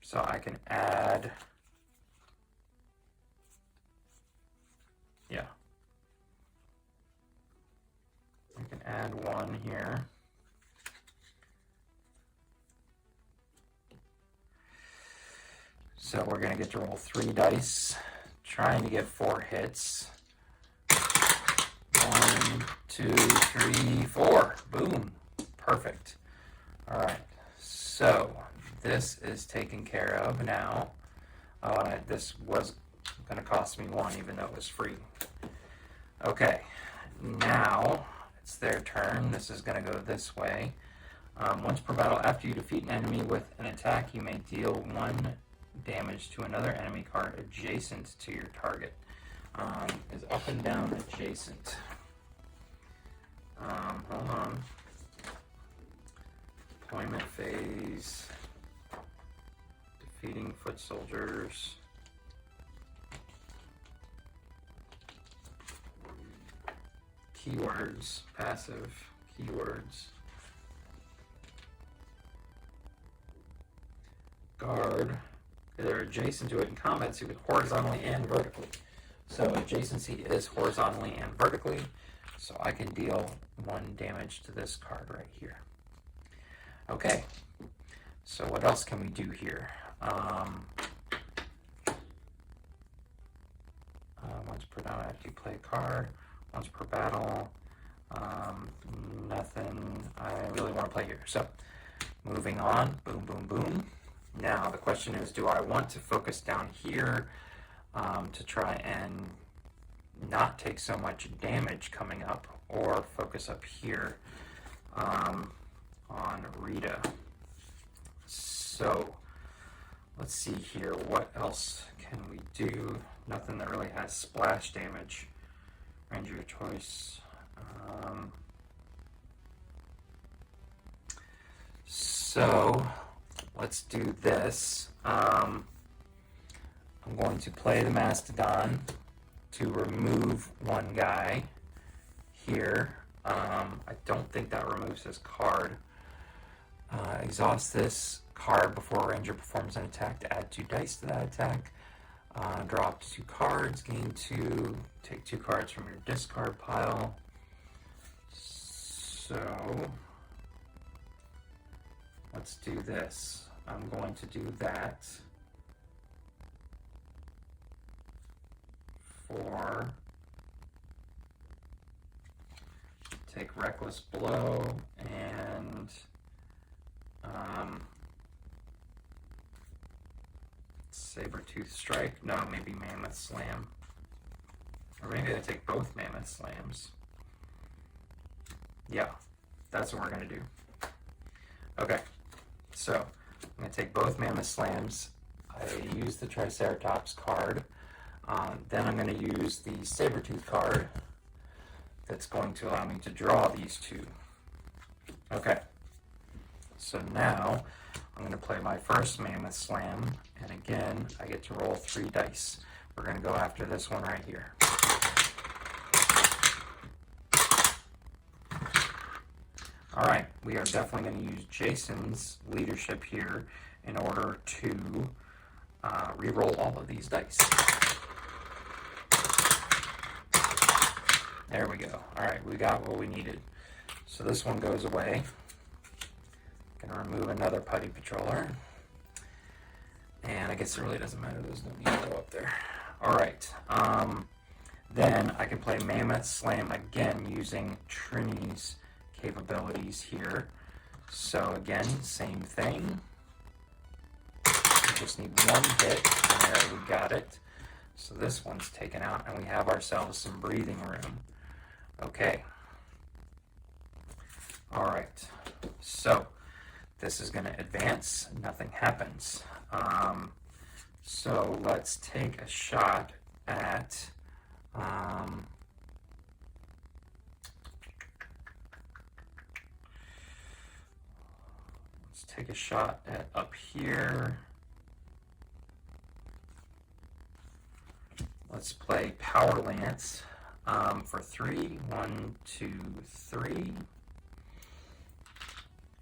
So I can add... Yeah. I can add 1 here. So we're going to get to roll 3 dice, trying to get 4 hits. 1, 2, 3, 4. Boom. Perfect. All right. So this is taken care of now. This was going to cost me 1, even though it was free. Okay. Now it's their turn. This is going to go this way. Once per battle, after you defeat an enemy with an attack, you may deal 1 damage to another enemy card adjacent to your target. Is up and down adjacent. Hold on. Deployment phase. Defeating foot soldiers. Keywords. Passive keywords. Guard. They're adjacent to it in combat, so horizontally and vertically. So adjacency is horizontally and vertically, so I can deal 1 damage to this card right here. Okay, so what else can we do here? Once per battle, after you play a card. Once per battle. Nothing I really want to play here. So, moving on. Boom, boom, boom. Now, the question is, do I want to focus down here to try and not take so much damage coming up, or focus up here on Rita? So, let's see here. What else can we do? Nothing that really has splash damage. Ranger your choice. So, let's do this. I'm going to play the Mastodon to remove 1 guy here. I don't think that removes his card. Exhaust this card before a ranger performs an attack to add 2 dice to that attack. Draw up to 2 cards, gain 2, take 2 cards from your discard pile. So let's do this. I'm going to do that for take Reckless Blow and Sabertooth Strike. No, maybe Mammoth Slam. Or maybe I take both Mammoth Slams. Yeah, that's what we're going to do. Okay, so I'm going to take both Mammoth Slams. I use the Triceratops card. Then I'm going to use the Sabertooth card that's going to allow me to draw these 2. Okay, so now I'm going to play my first Mammoth Slam, and again, I get to roll 3 dice. We're going to go after this one right here. All right, we are definitely going to use Jason's leadership here in order to re-roll all of these dice. There we go. All right, we got what we needed. So this one goes away. Gonna remove another Putty Patroller. And I guess it really doesn't matter, there's no yellow up there. All right, then I can play Mammoth Slam again using Trini's capabilities here. So again, same thing. We just need 1 hit, and there we got it. So this one's taken out, and we have ourselves some breathing room. Okay. All right, so this is going to advance. Nothing happens. So let's take a shot at up here. Let's play Power Lance for 3. 1, 2, 3.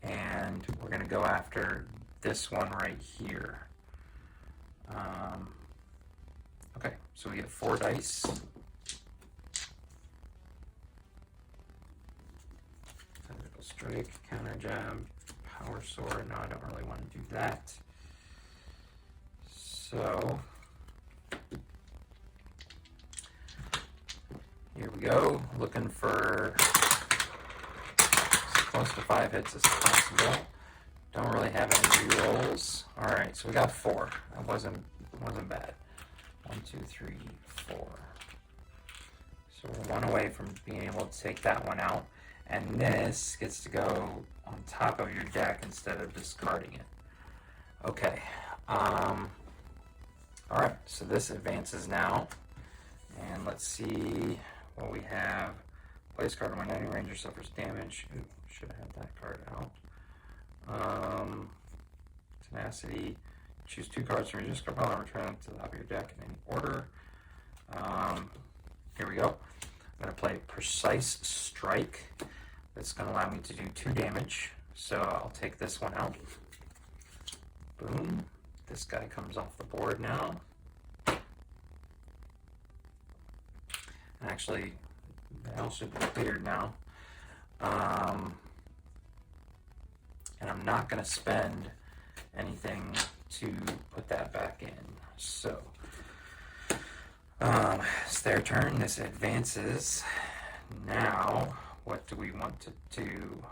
And we're going to go after this one right here. Okay, so we get 4 dice. Tentacle Strike, Counter Jab, Power Sword. No, I don't really want to do that. So here we go, looking for as close to 5 hits as possible. Don't really have any rerolls. All right, so we got 4. That wasn't bad. 1, 2, 3, 4. So we're 1 away from being able to take that one out, and this gets to go on top of your deck instead of discarding it. Okay. All right, so this advances now, and let's see what we have. Place card when any ranger suffers damage. Ooh, should have had that card out. Tenacity. Choose 2 cards from your discard pile and return them to the top of your deck in any order. Here we go. I'm going to play Precise Strike. That's going to allow me to do 2 damage. So I'll take this one out. Boom. This guy comes off the board now. Actually, they all should be cleared now. And I'm not going to spend anything to put that back in. So, it's their turn. This advances. Now, what do we want to do?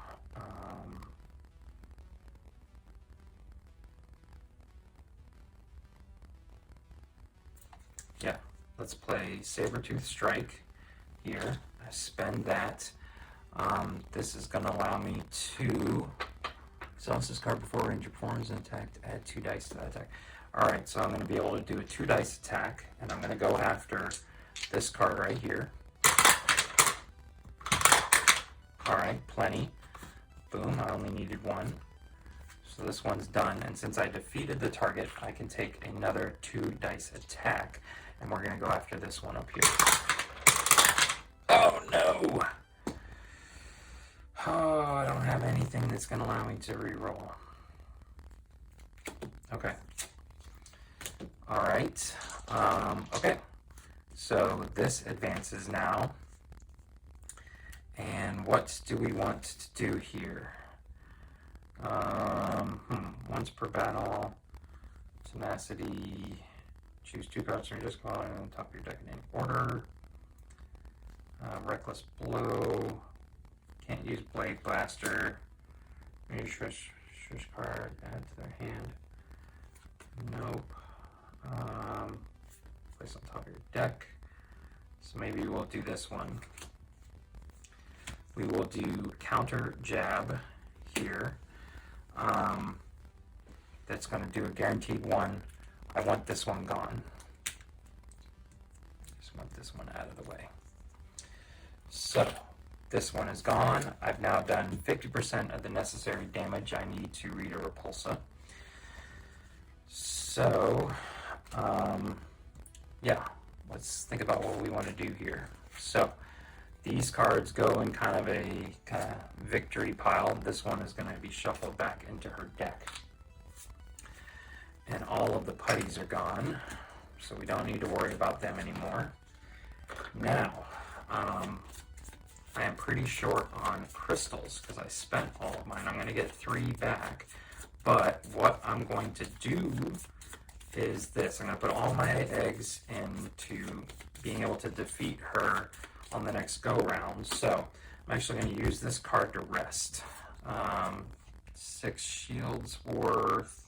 Yeah, let's play Sabertooth Strike here. I spend that. This is going to allow me to exhaust this card before ranger performs an attack to add 2 dice to that attack. Alright, so I'm going to be able to do a 2 dice attack, and I'm going to go after this card right here. Alright, plenty. Boom, I only needed 1. So this one's done, and since I defeated the target, I can take another 2 dice attack, and we're going to go after this one up here. Oh no! Oh, I don't have anything that's going to allow me to reroll. Okay. All right. Okay. So this advances now. And what do we want to do here? Once per battle, tenacity. Choose 2 cards from your discard on the top of your deck in any order. Reckless blow. Can't use blade blaster. Maybe shush card. Add to their hand. Nope. Place on top of your deck. So maybe we'll do this one. We will do counter jab here. That's going to do a guaranteed 1. I want this one gone. Just want this one out of the way. So this one is gone. I've now done 50% of the necessary damage I need to read a repulsa. So, yeah, let's think about what we want to do here. So these cards go in kind of a victory pile. This one is going to be shuffled back into her deck. And all of the putties are gone, so we don't need to worry about them anymore. Now, I am pretty short on crystals because I spent all of mine. I'm going to get 3 back, but what I'm going to do is this. I'm going to put all my eggs into being able to defeat her on the next go-round. So I'm actually going to use this card to rest. 6 shields worth.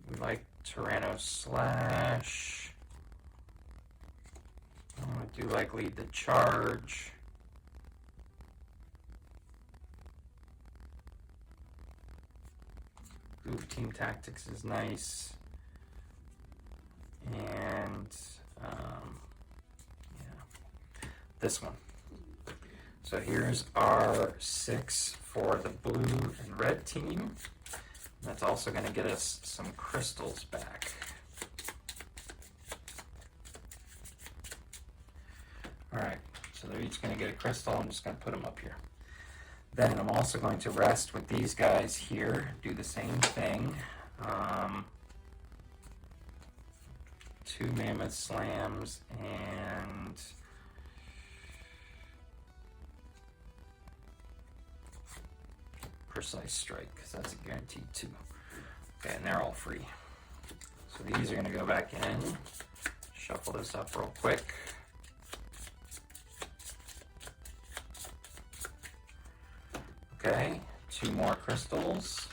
We like Tyranno Slash. I do like Lead the Charge. Goof Team Tactics is nice. And yeah, this one. So here's our 6 for the blue and red team. That's also going to get us some crystals back. Alright, so they're each going to get a crystal. I'm just going to put them up here. Then I'm also going to rest with these guys here, do the same thing. 2 Mammoth Slams and Precise Strike, because that's a guaranteed 2. Okay, and they're all free. So these are going to go back in. Shuffle this up real quick. Okay, 2 more crystals.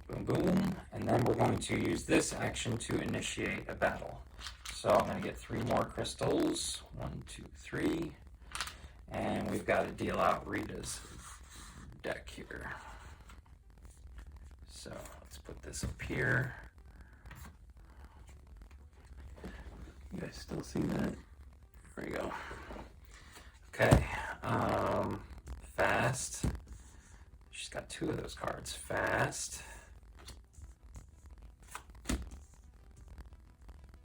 Boom, boom. And then we're going to use this action to initiate a battle. So I'm going to get 3 more crystals. 1, 2, 3. And we've got to deal out Rita's deck here. So let's put this up here. You guys still see that? There we go. Okay. Fast. She's got 2 of those cards. Fast.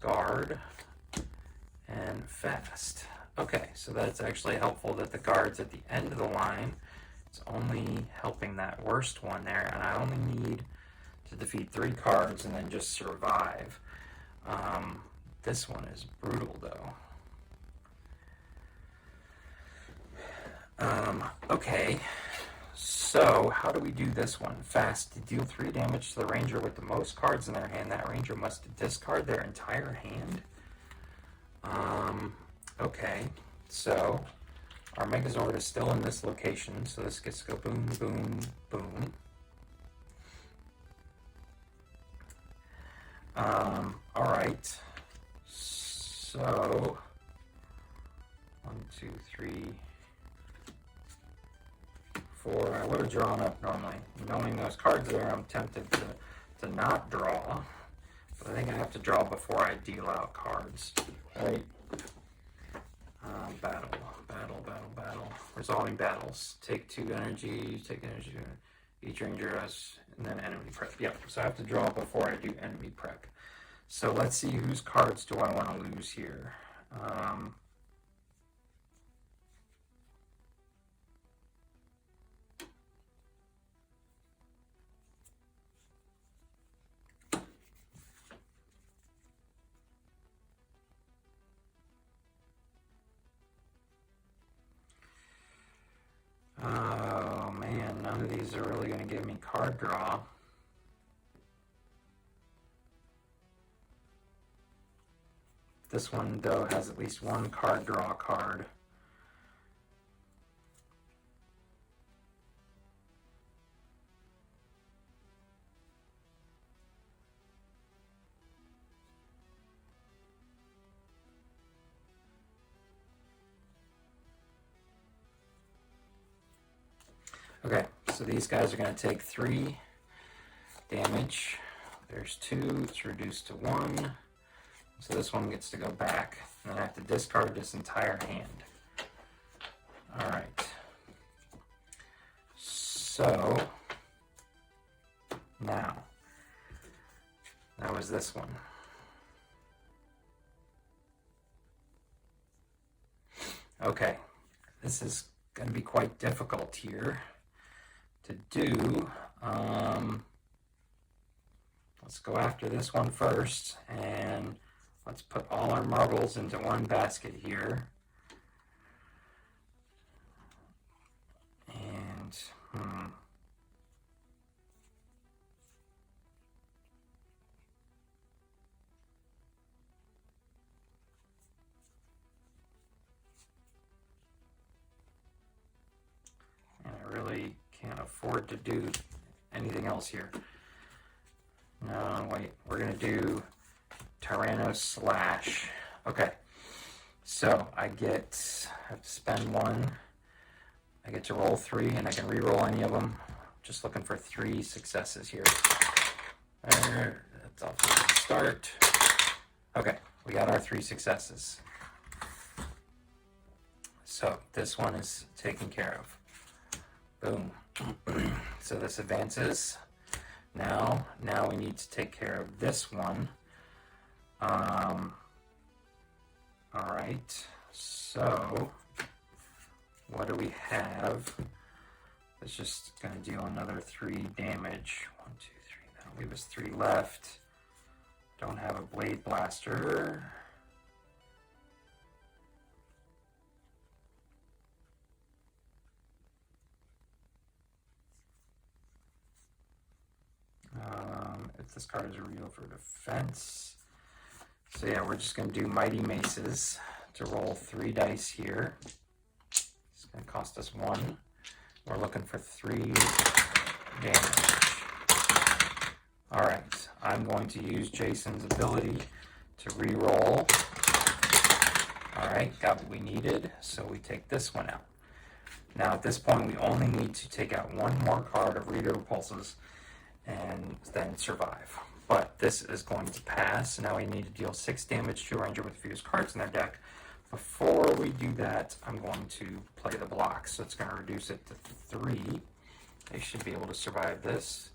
Guard. And fast. Okay, so that's actually helpful that the guard's at the end of the line. It's only helping that worst one there, and I only need to defeat 3 cards and then just survive. This one is brutal, though. Okay, so how do we do this one? Fast. To deal 3 damage to the ranger with the most cards in their hand, that ranger must discard their entire hand. Okay, so our Megazord is still in this location, so this gets to go boom, boom, boom. Alright, so 1, 2, 3, 4. I would have drawn up normally. Knowing those cards there, I'm tempted to not draw, but I think I have to draw before I deal out cards, right? Battle. Resolving battles. Take 2 energy, take energy. Each ranger has, and then enemy prep. Yep, so I have to draw before I do enemy prep. So let's see whose cards do I want to lose here. none of these are really going to give me card draw. This one, though, has at least one card draw card. Okay, so these guys are going to take 3 damage. There's 2, it's reduced to 1. So this one gets to go back. And then I have to discard this entire hand. Alright. So, now, that was this one. Okay, this is going to be quite difficult here to do. Let's go after this one first, and let's put all our marbles into one basket here. And, and I really can't afford to do anything else here. No, wait, we're going to do Tyranno Slash. Okay, so I have to spend 1. I get to roll 3, and I can re-roll any of them. Just looking for 3 successes here. There, that's off to a good start. Okay, we got our 3 successes. So this one is taken care of. Boom. So this advances. Now we need to take care of this one. Alright, so what do we have? It's just going to deal another 3 damage. 1, 2, 3. That'll leave us 3 left. Don't have a Blade Blaster. If this card is revealed for defense. So yeah, we're just going to do Mighty Maces to roll 3 dice here. It's going to cost us 1. We're looking for 3 damage. Alright, I'm going to use Jason's ability to re-roll. Alright, got what we needed, so we take this one out. Now at this point, we only need to take out 1 more card of Reader Repulses and then survive. But this is going to pass. Now we need to deal 6 damage to a ranger with fused cards in their deck. Before we do that, I'm going to play the block. So it's going to reduce it to 3. They should be able to survive this.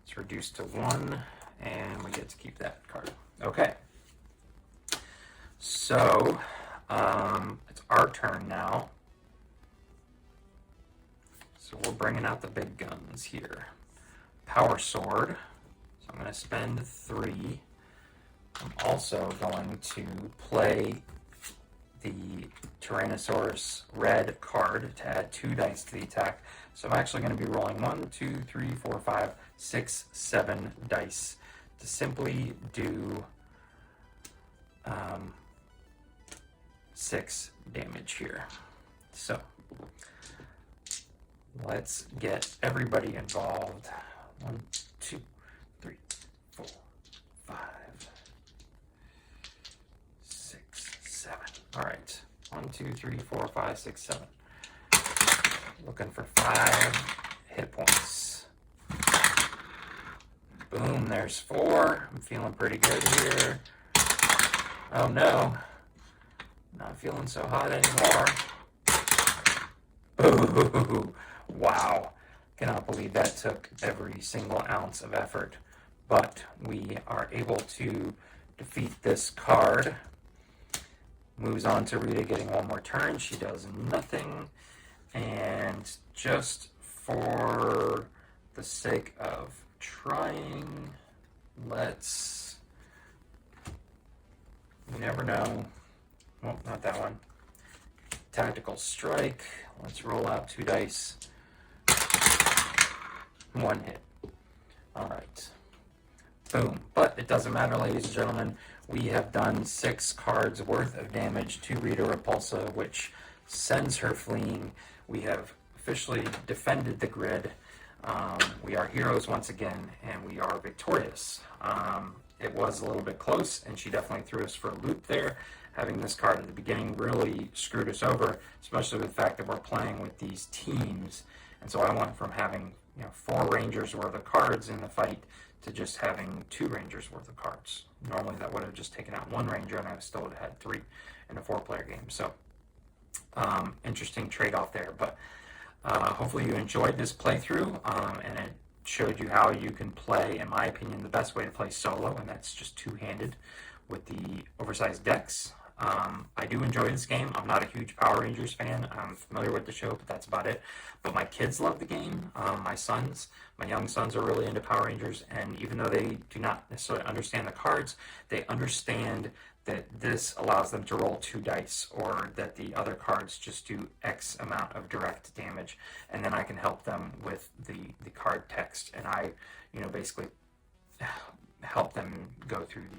It's reduced to 1, and we get to keep that card. Okay. So, it's our turn now. So we're bringing out the big guns here. Power Sword. So I'm going to spend 3. I'm also going to play the Tyrannosaurus red card to add 2 dice to the attack. So I'm actually going to be rolling 1, 2, 3, 4, 5, 6, 7 dice to simply do 6 damage here. So let's get everybody involved. 1, 2, 3, 4, 5, 6, 7. All right. 1, 2, 3, 4, 5, 6, 7. Looking for 5 hit points. Boom, there's 4. I'm feeling pretty good here. Oh no. Not feeling so hot anymore. Ooh, wow. Cannot believe that took every single ounce of effort. But we are able to defeat this card. Moves on to Rita getting 1 more turn. She does nothing. And just for the sake of trying, let's... You never know. Oh, not that one. Tactical Strike. Let's roll out 2 dice. One hit. Alright. Boom. But it doesn't matter, ladies and gentlemen. We have done 6 cards worth of damage to Rita Repulsa, which sends her fleeing. We have officially defended the grid. We are heroes once again, and we are victorious. It was a little bit close, and she definitely threw us for a loop there. Having this card at the beginning really screwed us over, especially with the fact that we're playing with these teams. And so I went from having 4 Rangers worth of cards in the fight to just having 2 Rangers worth of cards. Normally that would have just taken out 1 Ranger, and I still would have had 3 in a 4-player game. So interesting trade-off there. But hopefully you enjoyed this playthrough, and it showed you how you can play, in my opinion, the best way to play solo, and that's just 2-handed with the oversized decks. I do enjoy this game. I'm not a huge Power Rangers fan. I'm familiar with the show, but that's about it. But my kids love the game. My young sons are really into Power Rangers, and even though they do not necessarily understand the cards, they understand that this allows them to roll 2 dice, or that the other cards just do X amount of direct damage, and then I can help them with the card text, and I, basically help them go through the